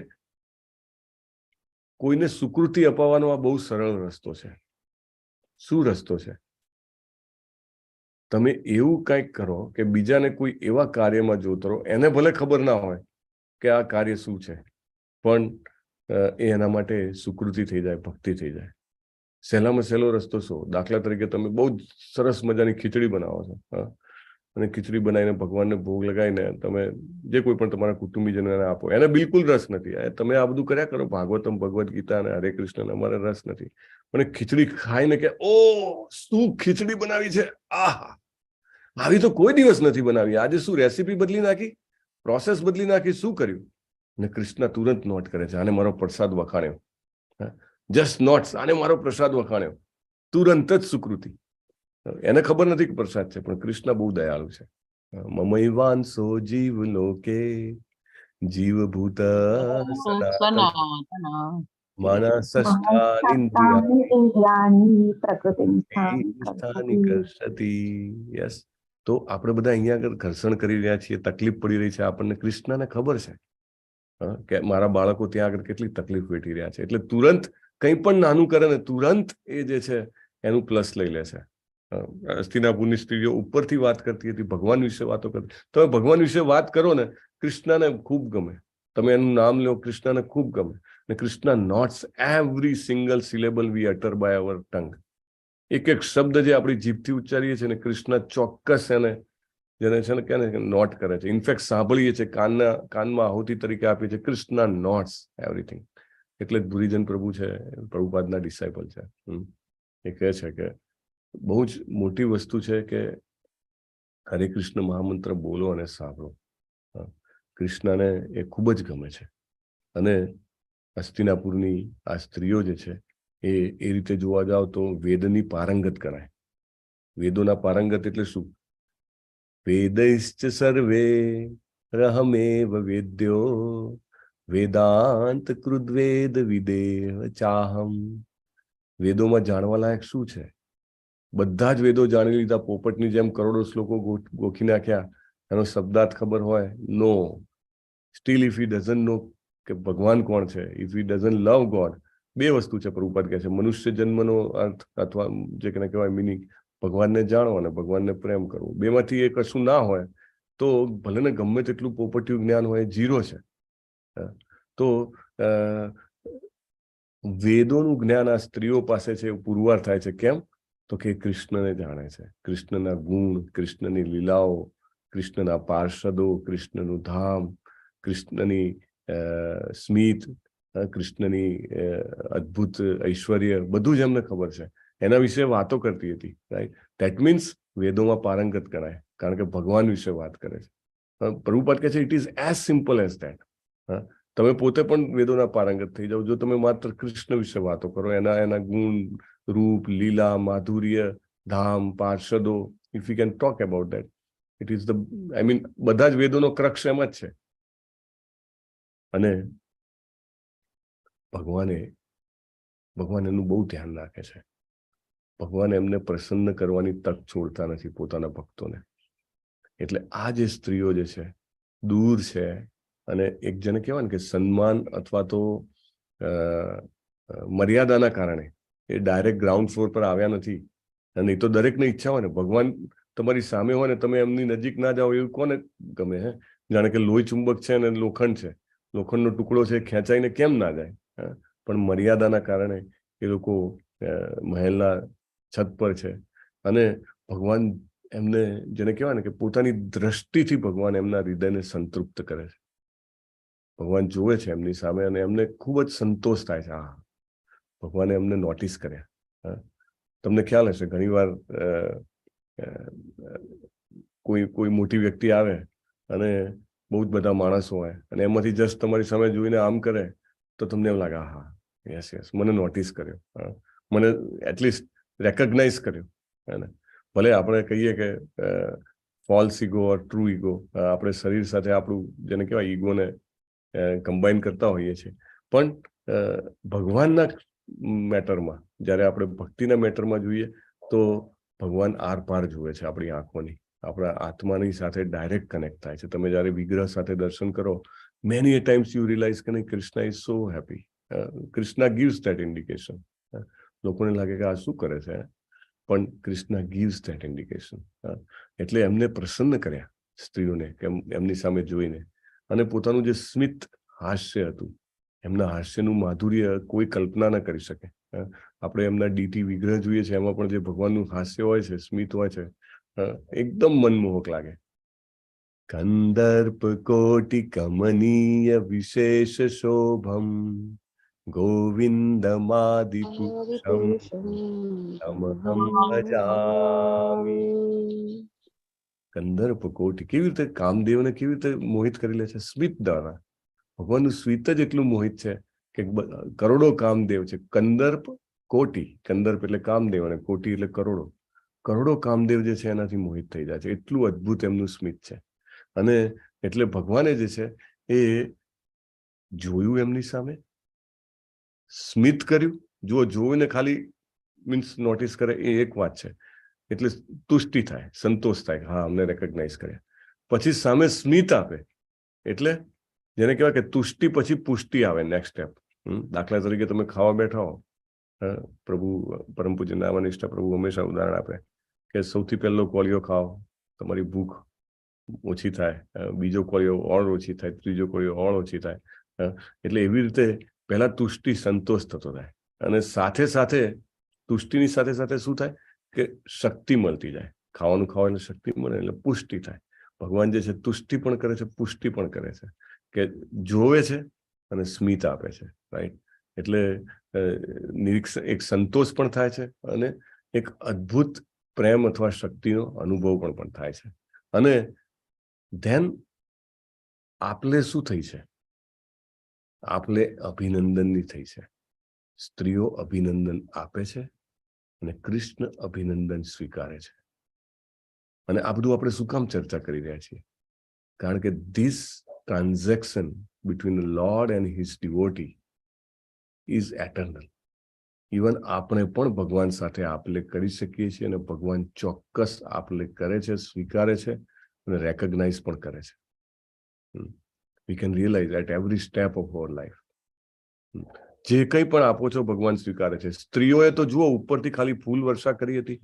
કોઈને સુકૃતિ અપાવવાનો આ બહુ સરળ રસ્તો છે. શું રસ્તો છે? તમે એવું કંઈક કરો કે બીજાને કોઈ એવા કાર્યમાં જોતો રહો, એને ભલે ખબર ના હોય કે આ કાર્ય શું છે, પણ એના માટે સુકૃતિ થઈ જાય, ભક્તિ થઈ જાય. સહેલામાં સહેલો રસ્તો શું? દાખલા તરીકે તમે બહુ સરસ મજાની ખીચડી બનાવો છો, અને ખીચડી બનાવીને ભગવાનને ભોગ લગાવીને તમે જે કોઈ પણ તમારા કુટુંબીજનોને આપો. એને બિલકુલ રસ નથી. તમે આ બધું કર્યા કરો, ભાગવતમ, ભગવદ્ ગીતા અને હરે કૃષ્ણ, અમારે રસ નથી. પણ ખીચડી ખાઈને કે ઓ શું ખીચડી બનાવી છે, આહા, આવી તો કોઈ દિવસ નથી બનાવી. આજે શું રેસીપી બદલી નાખી, પ્રોસેસ બદલી નાખી, શું કર્યું? ને કૃષ્ણ તુરંત નોટ કરે છે, આને મારો પ્રસાદ વખાણ્યો. જસ્ટ નોટ્સ, આને મારો પ્રસાદ વખાણ્યો. તુરંત જ સુકૃતિ. એને ખબર નથી કે પ્રસાદ છે, પણ કૃષ્ણ બહુ દયાળુ છે. મમૈવાંસો જીવ લોકે જીવભૂત યસ. તો આપણે બધા અહીંયા આગળ ઘર્ષણ કરી રહ્યા છીએ, તકલીફ પડી રહી છે આપણને. કૃષ્ણને ખબર છે કે મારા બાળકો ત્યાં આગળ કેટલી તકલીફ વેઠી રહ્યા છે. એટલે તુરંત કંઈ પણ નાનું કરે ને તુરંત એ જે છે એનું પ્લસ લઈ લે છે. હસ્તિનાપુરની સ્ત્રીઓ ઉપરથી વાત કરતી હતી, ભગવાન વિશે વાતો કરતી. તમે ભગવાન વિશે વાત કરો ને, કૃષ્ણને ખૂબ ગમે. તમે એનું નામ લો, કૃષ્ણને ખૂબ ગમે. ને Krishna notes every single syllable we utter by our tongue. એક એક શબ્દ જે આપણી જીભથી ઉચ્ચારીએ છીએ ને, કૃષ્ણ ચોક્કસ એને જેને છે ને કે નોટ કરે છે. ઇનફેક્ટ સાંભળીએ છીએ, કાનમાં આહુતિ તરીકે આપીએ છીએ. Krishna notes everything. એટલે જ ભુરીજન પ્રભુ છે, પ્રભુપાદના ડિસાઇપલ છે. એ કહે છે કે બહુ જ મોટી વસ્તુ છે કે હરે કૃષ્ણ મહામંત્ર બોલો અને સાંભળો. કૃષ્ણને એ ખૂબ જ ગમે છે. અને હસ્તિનાપુરની આ સ્ત્રીઓ જે છે એ રીતે જોવા જાવ તો વેદની પારંગત કરાય. વેદોના પારંગત એટલે શું? વેદૈશ્ચ સર્વે રહમેવ વેદ્યો વેદાંત કૃદ્વેદ વિદેહ ચાહમ. વેદોમાં જાણવા લાયક શું છે? બધા જ વેદો જાણી લીધા. પોપટની જેમ કરોડો શ્લોકો ગોખી નાખ્યા. એનો શબ્દાર્થ ખબર હોય? નો. સ્ટીલ ઇફ હી ડઝન્ટ નો કે ભગવાન કોણ છે, if he doesn't love God, બે વસ્તુ છે પ્રભુપાદ કહે છે. મનુષ્ય જન્મનો અર્થ અથવા જે કહેવાય મિનિંગ, ભગવાનને જાણો અને ભગવાનને પ્રેમ કરવો. બેમાંથી એ કશું ના હોય તો ભલે ને ગમે તેટલું પોપટિયું જ્ઞાન હોય, જીરો છે. તો વેદોનું જ્ઞાન આ સ્ત્રીઓ પાસે છે, પુરવાર થાય છે. કેમ? તો કે કૃષ્ણને જાણે છે, કૃષ્ણના ગુણ, કૃષ્ણની લીલાઓ, કૃષ્ણના પાર્ષદો, કૃષ્ણનું ધામ, કૃષ્ણની સ્મિત, કૃષ્ણની અદ્ભુત ઐશ્વર્ય, બધું જ એમને ખબર છે. એના વિશે વાતો કરતી હતી. રાઈટ? ધેટ મીન્સ વેદોમાં પારંગત કરાય, કારણ કે ભગવાન વિશે વાત કરે છે. પ્રભુપાદ કહે છે it is as simple as that. તમે પોતે પણ વેદોના પારંગત થઈ જાઓ જો તમે માત્ર કૃષ્ણ વિશે વાતો કરો, એના ગુણ, રૂપ, લીલા, માધુર્ય, ધામ, પાર્ષદો. If you can talk about that, it is the, I mean બધા જ વેદોનો ક્રક્ષ એમ જ છે. અને ભગવાન એનું બહુ ધ્યાન રાખે છે. ભગવાન એમને પ્રસન્ન કરવાની તક છોડતા નથી પોતાના ભક્તોને. એટલે આ જે સ્ત્રીઓ જે છે દૂર છે, અને એક જણે કહેવાય ને કે સન્માન અથવા તો મર્યાદાના કારણે એ ડાયરેક્ટ ગ્રાઉન્ડ ફ્લોર પર આવ્યા નથી. અને એ તો દરેકને ઈચ્છા હોય ને, ભગવાન તમારી સામે હોય ને તમે એમની નજીક ના જાઓ એવું કોને ગમે? જાણે કે લોહી ચુંબક છે અને લોખંડ છે, લોખંડનો ટુકડો છે, ખેંચાઈને કેમ ના જાય? પણ મર્યાદાના કારણે એ લોકો મહેલના છત પર છે. અને ભગવાન એમને, જેને કહેવાય ને કે પોતાની દ્રષ્ટિથી ભગવાન એમના હૃદયને સંતૃપ્ત કરે છે. ભગવાન જોવે છે એમની સામે અને એમને ખૂબ જ સંતોષ થાય છે. હા, ભગવાને એમને નોટિસ કર્યા. તમને ખ્યાલ હશે ઘણી વાર કોઈ મોટી વ્યક્તિ આવે અને બહુ જ બધા માણસો હોય અને એમાંથી જસ્ટ તમારી સામે જોઈને આમ કરે તો તમને એમ લાગે હા યસ મને નોટિસ કર્યો, મને એટલીસ્ટ રેકગ્નાઇઝ કર્યો. ભલે આપણે કહીએ કે ફોલ્સ ઈગો ઓર ટ્રુ ઈગો, આપણે શરીર સાથે આપણું જેને કહેવાય ઈગોને કમ્બાઈન કરતા હોઈએ છીએ, પણ ભગવાનના મેટરમાં, જ્યારે આપણે ભક્તિના મેટરમાં જોઈએ તો ભગવાન આર પાર જુએ છે આપણી આંખોની, આપણા આત્માની સાથે ડાયરેક્ટ કનેક્ટ થાય છે. તમે જ્યારે વિગ્રહ સાથે દર્શન કરો, many a times you realize કે Krishna is so happy. Krishna gives that indication. લોકોને લાગે કે આ શું કરે છે, પણ કૃષ્ણ ગીવ્સ ધેટ ઇન્ડિકેશન. એટલે એમને પ્રસન્ન કર્યા સ્ત્રીઓને એમની સામે જોઈને. અને પોતાનું જે સ્મિત હાસ્ય હતું, એમના હાસ્યનું માધુર્ય કોઈ કલ્પના ન કરી શકે. આપણે એમના ડીટી વિગ્રહ જોઈએ છે, એમાં પણ જે ભગવાનનું હાસ્ય હોય છે, સ્મિત હોય છે, એકદમ મનમોહક લાગે. કંદર્પ કોટિ કમનીય વિશેષ શોભમ ગોવિંદમાદિ પુરુષમ તમહમ ભજામિ. કંદર્પ કોટિ, કેવી રીતે કામદેવને કેવી રીતે મોહિત કરી લે છે સ્મિત દ્વારા. ભગવાનનું સ્મિત જ એટલું મોહિત છે કે કરોડો કામદેવ છે. કંદર્પ કોટી, કંદર્પ એટલે કામદેવ અને કોટી એટલે કરોડો. કરોડો કામદેવ જે છે એનાથી મોહિત થઈ જાય છે, એટલું અદ્ભુત એમનું સ્મિત છે. અને એટલે ભગવાને જે છે એ જોયું એમની સામે, સ્મિત કર્યું. જોઈને ખાલી મીન્સ નોટિસ કરે એ એક વાત છે, એટલે તુષ્ટિ થાય, સંતોષ થાય, હા અમને રેકગ્નાઇઝ કર્યા. પછી સામે સ્મિત આપે, એટલે જેને કહેવાય કે તુષ્ટિ પછી પુષ્ટિ આવે, નેક્સ્ટ સ્ટેપ. દાખલા તરીકે તમે ખાવા બેઠા હો, પ્રભુ પરમ પૂજ્ય નામનિષ્ઠ પ્રભુ હંમેશા ઉદાહરણ આપે કે સૌથી પહેલો કોળિયો ખાઓ, તમારી ભૂખ ઓછી થાય, બીજો કોળિયો ઓર ઓછી થાય, ત્રીજો કોળિયો ઓર ઓછી થાય. એટલે એવી રીતે પહેલા તુષ્ટિ સંતોષ થતો થાય, અને સાથે સાથે તુષ્ટિની સાથે સાથે શું થાય કે શક્તિ મળતી જાય. ખાવાનું ખાવા એટલે શક્તિ મળે એટલે પુષ્ટિ થાય. ભગવાન જે છે તુષ્ટિ પણ કરે છે, પુષ્ટિ પણ કરે છે, કે જોવે છે અને સ્મિત આપે છે. રાઈટ? એટલે નિરીક્ષણ, એક સંતોષ પણ થાય છે અને એક અદ્ભુત પ્રેમ અથવા શક્તિનો અનુભવ પણ થાય છે. અને ધેન આપલે શું થઈ છે? આપલે અભિનંદનની થઈ છે. સ્ત્રીઓ અભિનંદન આપે છે અને કૃષ્ણ અભિનંદન સ્વીકારે છે. અને આ બધું આપણે શું કામ ચર્ચા કરી રહ્યા છીએ? કારણ કે this transaction between the lord and his devotee is eternal. Even આપણે પણ ભગવાન સાથે આપલે કરી શકીએ છીએ અને ભગવાન ચોક્કસ આપલે કરે છે, સ્વીકારે છે અને રેકગ્નાઇઝ પણ કરે છે. We can realize at every step of our life. જે કંઈ પણ આપો છો ભગવાન સ્વીકારે છે. સ્ત્રીઓએ તો જુઓ ઉપરથી ખાલી ફૂલ વર્ષા કરી હતી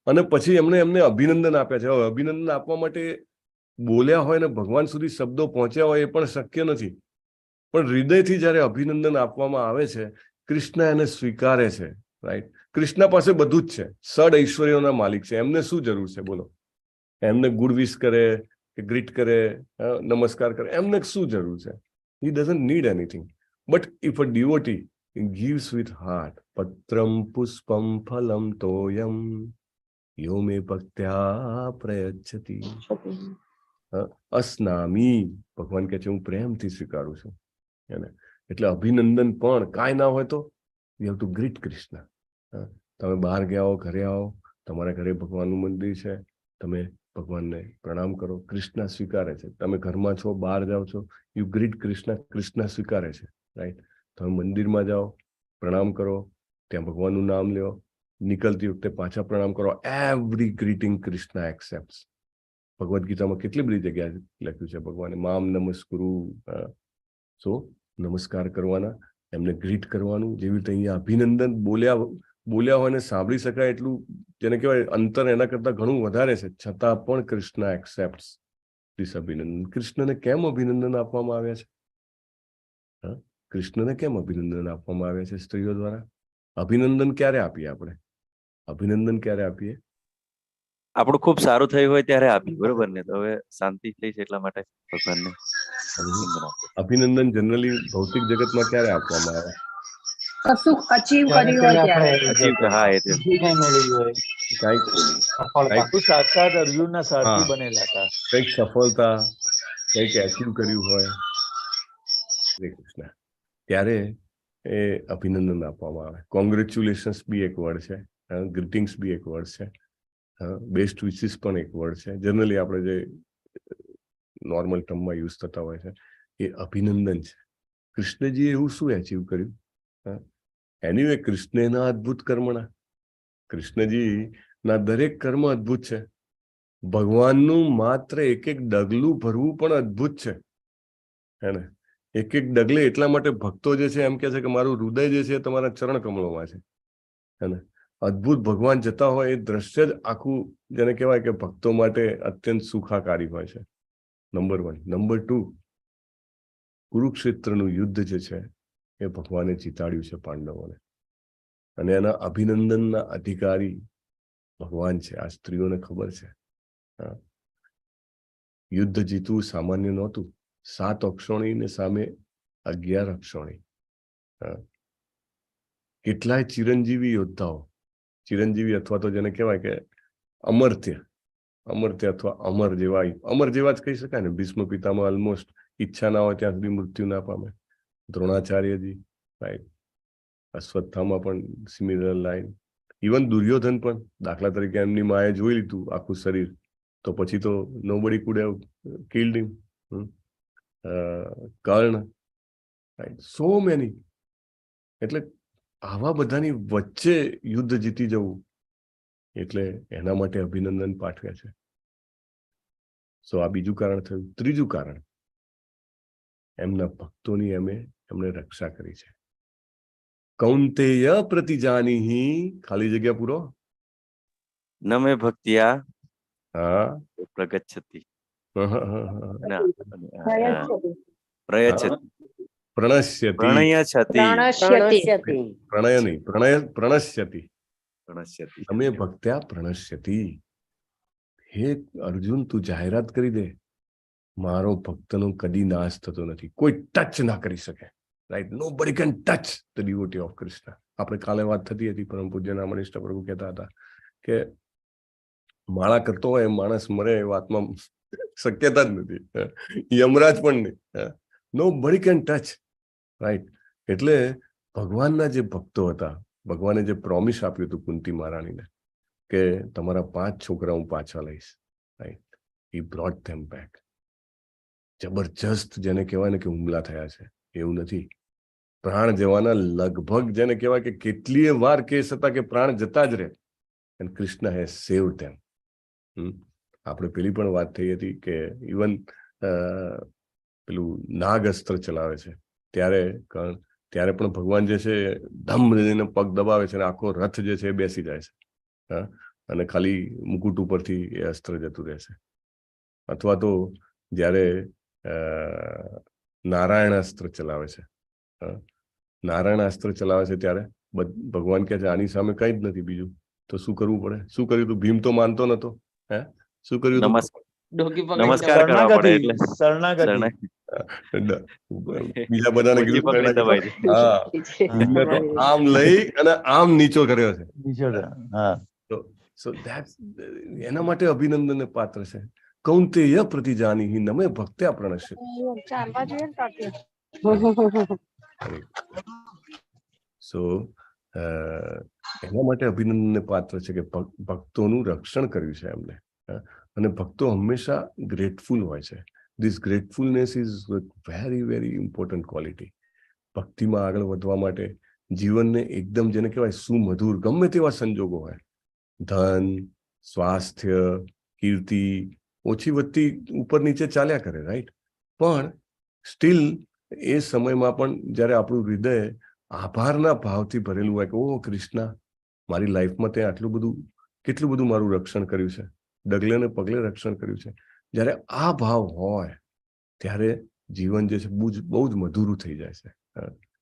અને પછી એમને અભિનંદન આપ્યા છે. હવે અભિનંદન આપવા માટે બોલ્યા હોય ને ભગવાન સુધી શબ્દો પહોંચ્યા હોય એ પણ શક્ય નથી. પણ હૃદયથી જ્યારે અભિનંદન આપવામાં આવે છે, કૃષ્ણ એને સ્વીકારે છે. રાઈટ? કૃષ્ણ પાસે બધું જ છે, સડ ઐશ્વર્યોના માલિક છે. એમને શું જરૂર છે બોલો? એમને ગુડ વિશ કરે કે ગ્રીટ કરે, નમસ્કાર કરે, એમને શું જરૂર છે? He doesn't need anything. But if a devotee gives with heart, patram puspam phalam toyam yo me bhaktya prayachati. અસ્નામી, ભગવાન કહે છે હું પ્રેમથી સ્વીકારું છું. એટલે અભિનંદન પણ કાંઈ ના હોય તો you have to greet Krishna. તમે બહાર ગયા હો, ઘરે આવો, તમારા ઘરે ભગવાનનું મંદિર છે, તમે ભગવાનને પ્રણામ કરો, કૃષ્ણ સ્વીકારે છે. તમે ઘરમાં છો, બહાર જાઓ છો, યુ ગ્રીટ કૃષ્ણ, કૃષ્ણ સ્વીકારે છે. રાઈટ? તમે મંદિરમાં જાઓ, પ્રણામ કરો, ત્યાં ભગવાનનું નામ લ્યો, નીકળતી વખતે પાછા પ્રણામ કરો. Every greeting Krishna accepts. Bhagavad ગીતામાં કેટલી બધી જગ્યાએ લખ્યું છે ભગવાને મામ નમસ્કુરુ. સો નમસ્કાર કરવાના, એમને ગ્રીટ કરવાનું. જેવી રીતે અહીંયા અભિનંદન બોલ્યા હોય ને સાંભળી શકાય એટલું, જેને કહેવાય અંતર એના કરતા ઘણું વધારે છે, છતાં પણ કૃષ્ણ એક્સેપ્ટ્સ ધીસ અભિનંદન. કૃષ્ણને કેમ અભિનંદન આપવામાં આવ્યા છે? કૃષ્ણને કેમ અભિનંદન આપવામાં આવ્યા છે સ્ત્રીઓ દ્વારા? અભિનંદન ક્યારે આપીએ આપણે? અભિનંદન ક્યારે આપીએ? આપણું ખૂબ સારું થયું હોય ત્યારે આપી, બરોબર ને? તો હવે શાંતિ થઈ છે એટલા માટે ભગવાનને અભિનંદન જનરલી ભૌતિક જગતમાં ક્યારે આપવામાં આવે? કશું અચીવ કર્યું હોય ત્યારે. હા, એ સાક્ષાત અર્જુનના સારથી બનેલા હતા. કંઈક સફળતા, કંઈક એચીવ કર્યું હોય શ્રી કૃષ્ણ, ત્યારે એ અભિનંદન આપવામાં આવે. કોંગ્રેચ્યુલેશન્સ બી એક વર્ડ છે, ગ્રીટિંગ્સ બી એક વર્ડ છે, બેસ્ટ વિશિસ પણ એક વર્ડ છે. જનરલી આપણે જે નોર્મલ ટર્મમાં યુઝ થતા હોય છે એ અભિનંદન છે. કૃષ્ણજીએ એવું શું એચીવ કર્યું? એનીવે કૃષ્ણના અદ્ભુત કર્મના, કૃષ્ણજીના દરેક કર્મ અદ્ભુત છે. ભગવાનનું માત્ર એક એક ડગલું ભરવું પણ અદ્ભુત છે. હે ને? એક એક ડગલે એટલા માટે ભક્તો જે છે એમ કે છે કે મારું હૃદય જે છે તમારા ચરણ કમળોમાં છે. હે ને? અદ્ભુત ભગવાન જતા હોય એ દ્રશ્ય જ આખું, જેને કહેવાય કે ભક્તો માટે અત્યંત સુખાકારી હોય છે. નંબર 1. નંબર 2, કુરુક્ષેત્રનું યુદ્ધ જે છે એ ભગવાને જીતાડ્યું છે પાંડવોને, અને એના અભિનંદનના અધિકારી ભગવાન છે. આ સ્ત્રીઓને ખબર છે. યુદ્ધ જીતવું સામાન્ય નહોતું. 7 અક્ષોણીને સામે 11 અક્ષોણી. કેટલાય ચિરંજીવી યોદ્ધાઓ, ચિરંજીવી અથવા તો જેને કહેવાય કે અમર્ત્ય અથવા અમર જેવા જ કહી શકાય ને. ભીષ્મ પિતામાં ઓલમોસ્ટ ઈચ્છા ના હોય ત્યાં સુધી મૃત્યુ ના પામે. દ્રોણાચાર્યજી, રાઈટ? અશ્વત્થામાં પણ સિમિલર લાઈન. ઇવન દુર્યોધન પણ, દાખલા તરીકે એમની માએ જોઈ લીધું આખું શરીર, તો પછી તો nobody could have killed him. Karna, right? So many. એટલે આવા બધાની વચ્ચે યુદ્ધ જીતી જવું, એટલે એના માટે અભિનંદન પાઠવ્યા છે. સો આ બીજું કારણ થયું. ત્રીજું કારણ, એમના ભક્તોની એમણે રક્ષા કરી છે. કૌંતેય પ્રતિજાનીહિ, ખાલી જગ્યા પૂરો, નમે ભક્તિયા હા પ્રગચ્છતિ, પ્રણશ્યતિ, પ્રણય નહીં, પ્રણશ્યતિ, નમે ભક્ત્યા પ્રણશ્યતિ. હે અર્જુન, તું જાહેરાત કરી દે, મારો ભક્તનો કદી નાશ થતો નથી, કોઈ ટચ ના કરી શકે. Right. Nobody can touch the devotee of Krishna. આપણે કાલે વાત થતી હતી, પરમ પૂજ્ય નામનિષ્ઠ પ્રભુ કહેતા હતા કે માળા કરતો હોય માણસ મરે એ વાતમાં શક્યતા જ નથી, યમરાજ પણ નહીં. Nobody can touch, right. એટલે ભગવાનના જે ભક્તો હતા, ભગવાને જે પ્રોમિસ આપ્યું હતું કુંતી મહારાણીને કે તમારા 5 છોકરા હું પાછા લઈશ, રાઈટ. હી બ્રોટ ધેમ બેક. જબરજસ્ત જેને કહેવાય ને કે હુમલા થયા છે એવું નથી. પ્રાણ જવાના લગભગ જેને કહેવાય કે કેટલીય વાર કેસ હતા કે પ્રાણ જતા જ રહે, એન્ડ કૃષ્ણ હેઝ સેવ્ડ ધેમ. આપણે પેલી પણ વાત થઈ હતી કે ઇવન પેલું નાગ અસ્ત્ર ચલાવે છે ત્યારે પણ ભગવાન જે છે ધમ લઈને પગ દબાવે છે અને આખો રથ જે છે એ બેસી જાય છે, અને ખાલી મુકુટ ઉપરથી એ અસ્ત્ર જતું રહે છે. અથવા તો જ્યારે નારાયણ અસ્ત્ર ચલાવે છે, નારાયણ અસ્ત્ર ચલાવે છે ત્યારે ભગવાન કહે છે આની સામે કઈ જ નથી બીજું, તો શું કરવું પડે? શું કર્યું તું? ભીમ તો માનતો નતો, શું કર્યું તું? નમસ્કાર કરવા પડે એટલે બીજા બધાને આમ લઈ અને આમ નીચો કર્યો છે. એના માટે અભિનંદનને પાત્ર છે. કૌંતેય પ્રતિજાનીહિ નમે ભક્ત્યા પ્રણશ્ય. સો એના માટે અભિનંદનને પાત્ર છે કે ભક્તોનું રક્ષણ કર્યું છે એમને. અને ભક્તો હંમેશા ગ્રેટફુલ હોય છે. This gratefulness is very very important quality. ભક્તિમાં આગળ વધવા માટે જીવનને એકદમ જેને કહેવાય સુમધુર, ગમે તેવા સંજોગો હોય, ધન, સ્વાસ્થ્ય, કીર્તિ ઓછી વધતી ઉપર નીચે ચાલ્યા કરે, રાઈટ. પણ સ્ટીલ એ સમયમાં પણ જ્યારે આપણું હૃદય આભારના ભાવથી ભરેલું હોય કે ઓ કૃષ્ણ, મારી લાઈફમાં તે આટલું બધું, કેટલું બધું મારું રક્ષણ કર્યું છે, ડગલે ને પગલે રક્ષણ કર્યું છે. જ્યારે આ ભાવ હોય ત્યારે જીવન જે છે બહુ જ મધુરું થઈ જાય છે.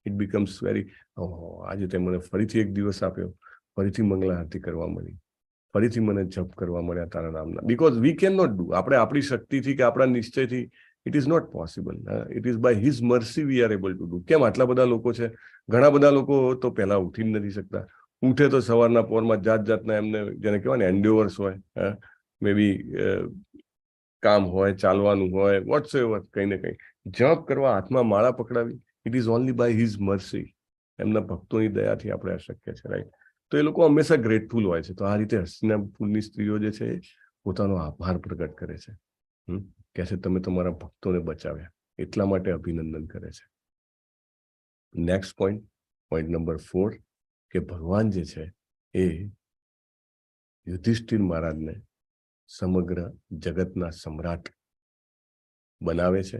ઇટ બીકમ્સ વેરી, આજે તે મને ફરીથી એક દિવસ આપ્યો, ફરીથી મંગલા આરતી કરવા મળી, ફરીથી મને જપ કરવા મળ્યા તારા નામના. Because we can not do. આપણે આપણી શક્તિથી કે આપણા નિશ્ચયથી it is not possible. It is by his mercy we are able to do. કેમ આટલા બધા લોકો છે? ઘણા બધા લોકો તો પહેલા ઉઠી નથી શકતા, ઉઠે તો સવારના પોરમાં જાતના એમને જેને કહેવાય ને એન્ડ્યોવર્સ હોય, મે બી કામ હોય, ચાલવાનું હોય, વોટ્સ એવર, કંઈ ને કંઈ જપ કરવા, હાથમાં માળા પકડાવી, it is only by his mercy. એમના ભક્તોની દયાથી આપણે આ શક્ય છે, રાઈટ. તો એ લોકો હંમેશા ગ્રેટફુલ હોય છે. તો આ રીતે હસ્તિનાપુરની સ્ત્રીઓ જે છે પોતાનો આભાર પ્રગટ કરે છે, કહે છે તમે તમારા ભક્તોને બચાવ્યા, એટલા માટે અભિનંદન કરે છે. નેક્સ્ટ પોઈન્ટ નંબર 4, કે ભગવાન જે છે એ યુધિષ્ઠિર મહારાજને સમગ્ર જગતના સમ્રાટ બનાવે છે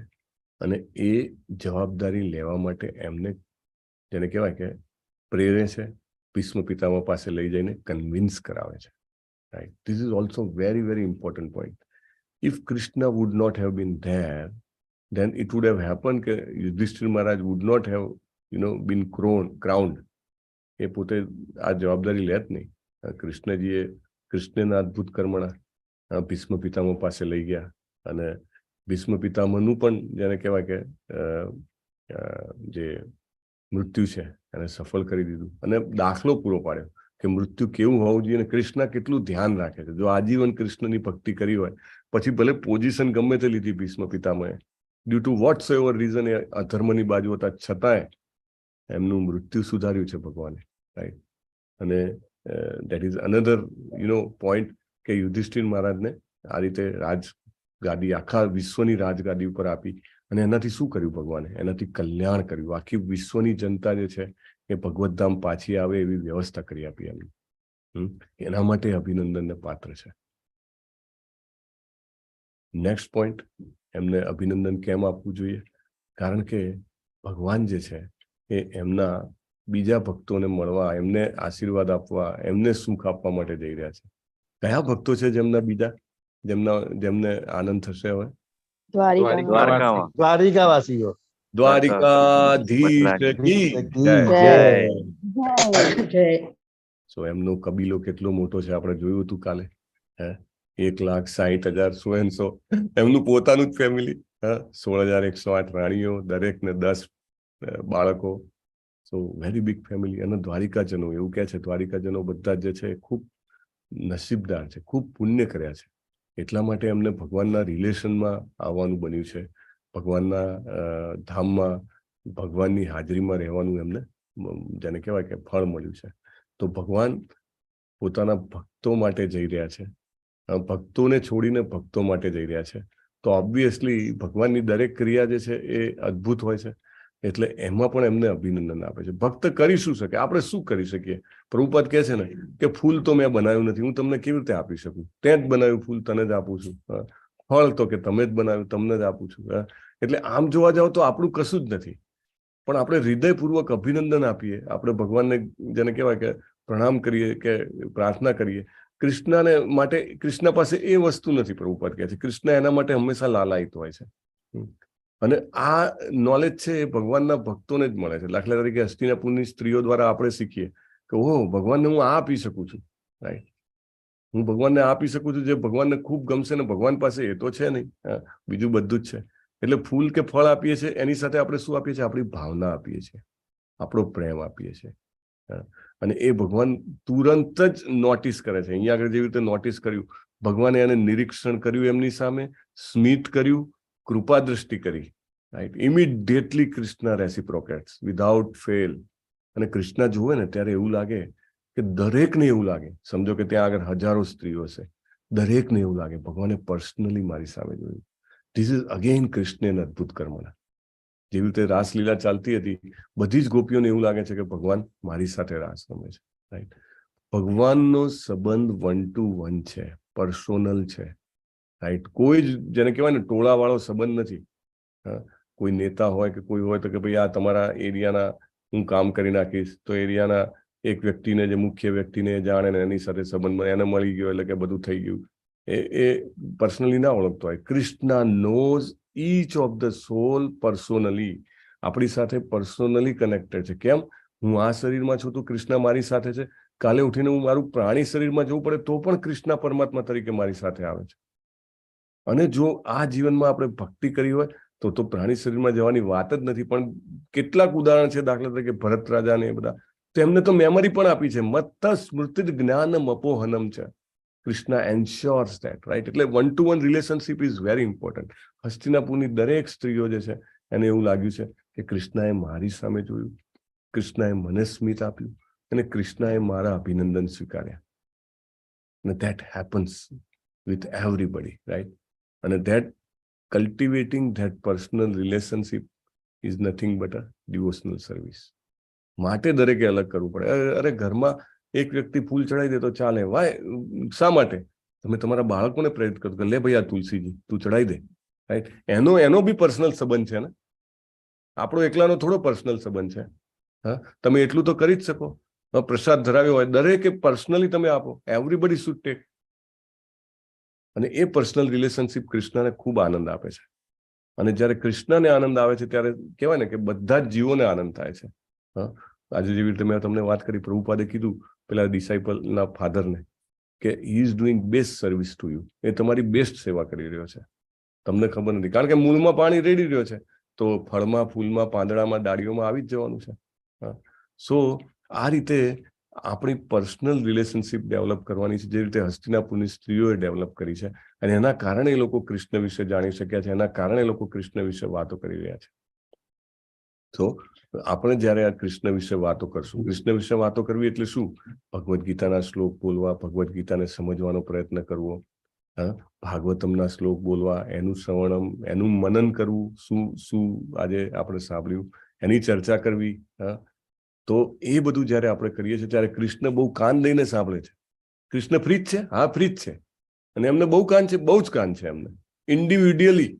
અને એ જવાબદારી લેવા માટે એમને જેને કહેવાય કે પ્રેરે છે, ભીષ્મ પિતામહ પાસે લઈ જઈને કન્વિન્સ કરાવે છે, right. This is also very very important point. If Krishna would not have been there, then it would have happened કે યુધિષ્ઠિર મહારાજ would not have been crowned. એ પોતે આ જવાબદારી લે જ નહીં. કૃષ્ણના અદ્ભુત કર્મણા ભીષ્મ પિતામહ પાસે લઈ ગયા અને ભીષ્મ પિતામહનું પણ જેને કહેવાય કે જે મૃત્યુ છે એને સફળ કરી દીધું અને દાખલો પૂરો પાડ્યો કે મૃત્યુ કેવું હોવું જોઈએ અને કૃષ્ણ કેટલું ધ્યાન રાખે છે. જો આજીવન કૃષ્ણની ભક્તિ કરી હોય, પછી ભલે પોઝિશન ગમે તે લીધી ભીષ્મ પિતામહે, due to whatsoever reason એ અધર્મની બાજુ હતા છતાંય એમનું મૃત્યુ સુધાર્યું છે ભગવાને, રાઈટ. અને દેટ ઇઝ અનધર પોઈન્ટ કે યુધિષ્ઠિર મહારાજને આ રીતે રાજગાદી, આખા વિશ્વની રાજગાદી ઉપર આપી અને એનાથી શું કર્યું ભગવાને? એનાથી કલ્યાણ કર્યું. આખી વિશ્વની જનતા જે છે એ ભગવત ધામ પાછી આવે એવી વ્યવસ્થા કરી આપી એમને. એના માટે અભિનંદનને પાત્ર છે. નેક્સ્ટ પોઈન્ટ, એમને અભિનંદન કેમ આપવું જોઈએ? કારણ કે ભગવાન જે છે એ એમના બીજા ભક્તોને મળવા, એમને આશીર્વાદ આપવા, એમને સુખ આપવા માટે જઈ રહ્યા છે. કયા ભક્તો છે જેમના બીજા, જેમને આનંદ થશે હવે? દ્વારિકાવાસીઓ. દ્વારિકાધીશ કી જય. સો એમનો કબીલો કેટલો મોટો છે આપણે જોયું હતું કાલે. 1,60,000 એમનું પોતાનું જ ફેમિલી, 16,108 રાણીઓ, દરેકને 10 બાળકો, સો વેરી બિગ ફેમિલી. અને દ્વારિકાજનો એવું કહે છે, દ્વારિકાજનો બધા જે છે ખૂબ નસીબદાર છે, ખૂબ પુણ્ય કર્યા છે, એટલા માટે એમને ભગવાનના રિલેશનમાં આવવાનું બન્યું છે, ભગવાનના ધામમાં ભગવાનની હાજરીમાં રહેવાનું એમને જેને કહેવાય કે ફળ મળ્યું છે. તો ભગવાન પોતાના ભક્તો માટે જઈ રહ્યા છે, ભક્તોને છોડીને ભક્તો માટે જઈ રહ્યા છે. તો ઓબ્વિયસલી ભગવાનની દરેક ક્રિયા જે છે એ અદ્ભુત હોય છે, એટલે એમાં પણ એમને અભિનંદન આપે છે. ભક્ત કરી શું શકે? આપણે શું કરી શકીએ? પ્રભુપાદ કહે છે ને કે ફૂલ તો મેં બનાવ્યું નથી, હું તમને કેવી રીતે આપી શકું? તે જ બનાવ્યું ફૂલ તને જ આપું છું. ફળ તો કે તમે જ બનાવ્યું, તમને જ આપું છું. એટલે આમ જોવા જાવ તો આપણું કશું જ નથી, પણ આપણે હૃદયપૂર્વક અભિનંદન આપીએ, આપણે ભગવાનને જેને કહેવાય કે પ્રણામ કરીએ, કે પ્રાર્થના કરીએ. કૃષ્ણને માટે કૃષ્ણ પાસે એ વસ્તુ નથી, પ્રભુપાદ કહે છે. કૃષ્ણ એના માટે હંમેશા લાલાયિત હોય છે. અને આ નોલેજ છે એ ભગવાનના ભક્તોને જ મળે છે. દાખલા તરીકે હસ્તિનાપુરની સ્ત્રીઓ દ્વારા આપણે શીખીએ કે ઓહો, ભગવાનને હું આ આપી શકું છું, રાઈટ? હું ભગવાનને આપી શકું છું જે ભગવાનને ખૂબ ગમશે, ને ભગવાન પાસે એ તો છે નહીં, બીજું બધું જ છે. એટલે ફૂલ કે ફળ આપીએ છીએ, એની સાથે આપણે શું આપીએ છીએ? આપણી ભાવના આપીએ છીએ, આપણો પ્રેમ આપીએ છીએ. અને એ ભગવાન તુરંત જ નોટિસ કરે છે. અહીંયા આગળ જેવી રીતે નોટિસ કર્યું, ભગવાને એને નિરીક્ષણ કર્યું, એમની સામે સ્મિત કર્યું, કૃપા દ્રષ્ટિ કરી, right? Immediately Krishna reciprocates without fail. અને કૃષ્ણ જુએ ને ત્યારે એવું લાગે કે દરેકને એવું લાગે, સમજો કે ત્યાં આગળ હજારો સ્ત્રીઓ છે, દરેકને એવું લાગે ભગવાને પર્સનલી મારી સામે જોયું. ધીસ ઇઝ અગેન કૃષ્ણ અદ્ભુત કર્મના. જેવી રીતે રાસલીલા ચાલતી હતી, બધી જ ગોપીઓને એવું લાગે છે કે ભગવાન મારી સાથે રાસ રમે છે, રાઈટ? ભગવાનનો સંબંધ 1 to 1 છે, પર્સોનલ છે, રાઈટ? કોઈ જ જેને કહેવાય ને ટોળા વાળો સંબંધ નથી. કોઈ નેતા હોય કે કોઈ હોય તો કે ભાઈ આ તમારા એરિયાના હું કામ કરી નાખીશ, તો એરિયાના એક વ્યક્તિને, જે મુખ્ય વ્યક્તિને જાણે ને એની સાથે સંબંધમાં એને મળી ગયો એટલે કે બધું થઈ ગયું, એ પર્સનલી ના ઓળખતો હોય. Krishna knows each of the soul personally, આપણી સાથે પર્સોનલી કનેક્ટેડ છે. કેમ? હું આ શરીરમાં છું તો કૃષ્ણ મારી સાથે છે, કાલે ઉઠીને હું મારું પ્રાણી શરીરમાં જવું પડે તો પણ કૃષ્ણ પરમાત્મા તરીકે મારી સાથે આવે છે. અને જો આ જીવનમાં આપણે ભક્તિ કરી હોય તો પ્રાણી શરીરમાં જવાની વાત જ નથી. પણ કેટલાક ઉદાહરણ છે, દાખલા તરીકે ભરત રાજા ને એ બધા, તો એમને તો મેમરી પણ આપી છે. મત્ત સ્મૃતિ જ્ઞાનમ અપોહનમ છે. Krishna ensures that, right? એટલે 1 to 1 relationship is very important. હસ્તિનાપુરની દરેક સ્ત્રીઓ જે છે એને એવું લાગ્યું છે કે કૃષ્ણએ મારી સામે જોયું, કૃષ્ણએ મને સ્મિત આપ્યું, અને કૃષ્ણએ મારા અભિનંદન સ્વીકાર્યા. અને that happens with everybody, right? અને that cultivating that personal relationship is nothing but a devotional service. માટે દરેકે અલગ કરવું પડે. અરે ઘરમાં એક વ્યક્તિ ફૂલ ચડાવી દે તો ચાલે, વાય શા માટે? તમે તમારા બાળકોને પ્રેરિત કરો કે લે ભાઈ આ તુલસીજી તું ચડાવી દે, રાઈટ? એનો બી પર્સનલ સંબંધ છે ને, આપણો એકલાનો થોડો પર્સનલ સંબંધ છે. હા, તમે એટલું તો કરી જ શકો. પ્રસાદ ધરાવ્યો હોય, દરેકે પર્સનલી તમે આપો. Everybody should take. અને એ પર્સનલ રિલેશનશિપ કૃષ્ણને ખૂબ આનંદ આપે છે. અને જ્યારે કૃષ્ણને આનંદ આવે છે ત્યારે કહેવાય ને કે બધા જ જીવોને આનંદ થાય છે. આજે જેવી રીતે મેં તમને વાત કરી, પ્રભુપાદે કીધું પેલા ડિસાઇપલના ફાધરને કે he is doing best service to you. એ તમારી બેસ્ટ સેવા કરી રહ્યો છે, તમને ખબર નથી. કારણ કે મૂળમાં પાણી રેડી રહ્યો છે, તો ફળમાં, ફૂલમાં, પાંદડામાં, ડાળીઓમાં આવી જ જવાનું છે. સો આ રીતે આપણી પર્સનલ રિલેશનશિપ ડેવલપ કરવાની છે, જે રીતે હસ્તિનાપુરની સ્ત્રીઓએ ડેવલપ કરી છે. અને એના કારણે એ લોકો કૃષ્ણ વિશે જાણી શક્યા છે, એના કારણે એ લોકો કૃષ્ણ વિશે વાતો કરી રહ્યા છે. તો આપણે જ્યારે આ કૃષ્ણ વિશે વાતો કરશું, કૃષ્ણ વિશે વાતો કરવી એટલે શું? ભગવદ્ ગીતાના શ્લોક બોલવા, ભગવદ્ ગીતાને સમજવાનો પ્રયત્ન કરવો, ભાગવતમના શ્લોક બોલવા, એનું શ્રવણમ, એનું મનન કરવું, શું આજે આપણે સાંભળ્યું એની ચર્ચા કરવી. તો એ બધું જ્યારે આપણે કરીએ છીએ ત્યારે કૃષ્ણ બહુ કાન લઈને સાંભળે છે. કૃષ્ણ ફ્રી જ છે? હા, ફ્રી જ છે. અને એમને બહુ કાન છે, બહુ જ કાન છે એમને. ઇન્ડિવિડ્યુઅલી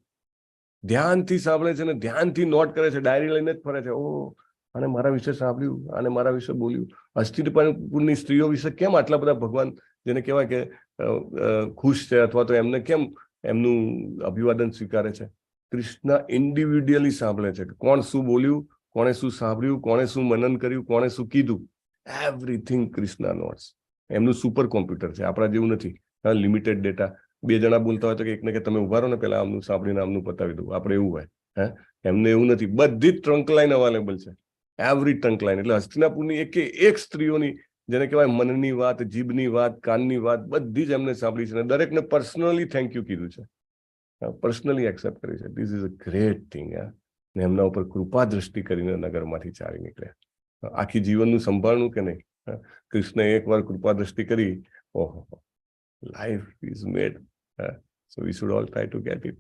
ધ્યાનથી સાંભળે છે અને ધ્યાનથી નોટ કરે છે, ડાયરી લઈને જ ફરે છે. ઓ, અને મારા વિશે સાંભળ્યું, અને મારા વિશે બોલ્યું. હસ્તિનાપુરની સ્ત્રીઓ વિશે કેમ આટલા બધા ભગવાન, જેને કહેવાય કે ખુશ છે, અથવા તો એમને કેમ એમનું અભિવાદન સ્વીકારે છે? કૃષ્ણ ઇન્ડિવિડ્યુઅલી સાંભળે છે કે કોણ શું બોલ્યું, કોણે શું સાંભળ્યું, કોણે શું મનન કર્યું, કોણે શું કીધું. Everything Krishna notes. એમનું સુપર કોમ્પ્યુટર છે, આપણા જેવું નથી. Limited data. 2 જણા બોલતા હોય તો એકને કે તમે ઉભા રહો ને, પેલા આમનું સાંભળીને આમનું પતાવી દઉં, આપણે એવું હોય. હે એમને એવું નથી, બધી જ ટ્રંક લાઈન અવેલેબલ છે, એવરી ટ્રંક લાઈન. એટલે હસ્તિનાપુરની એક સ્ત્રીઓની જેને કહેવાય મનની વાત, જીભની વાત, કાનની વાત બધી જ એમને સાંભળી છે અને દરેકને પર્સનલી થેન્ક યુ કીધું છે, પર્સનલી એક્સેપ્ટ કરી છે. This is a great thing. ને એમના ઉપર કૃપા દ્રષ્ટિ કરીને નગરમાંથી ચાલી નીકળ્યા. આખી જીવનનું સંભાળનું કે નહીં. કૃષ્ણએ એકવાર કૃપા દ્રષ્ટિ કરી, ઓહો, life is made. So we should all try to get it.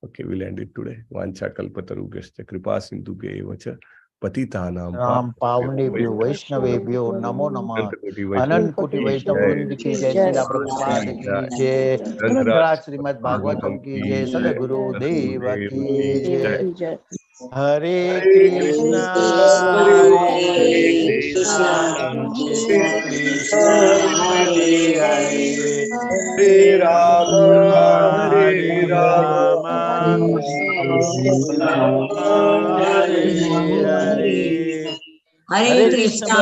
Okay, we'll end it today. Vancha kalpatarubhyascha kripa sindhubhyev cha पतितानां पावनेभ्यो वैष्णवेभ्यो नमो नमः। अनंत कोटि वैष्णव वृंद की जय, श्रीला प्रभुपाद की जय, ग्रंथराज श्रीमद् भागवतम की जय, सद्गुरु देव की जय। हरे कृष्णा हरे कृष्णा कृष्ण हरे हरे, हरे राम हरे राम, राम हरे हरे। हरे कृष्णा।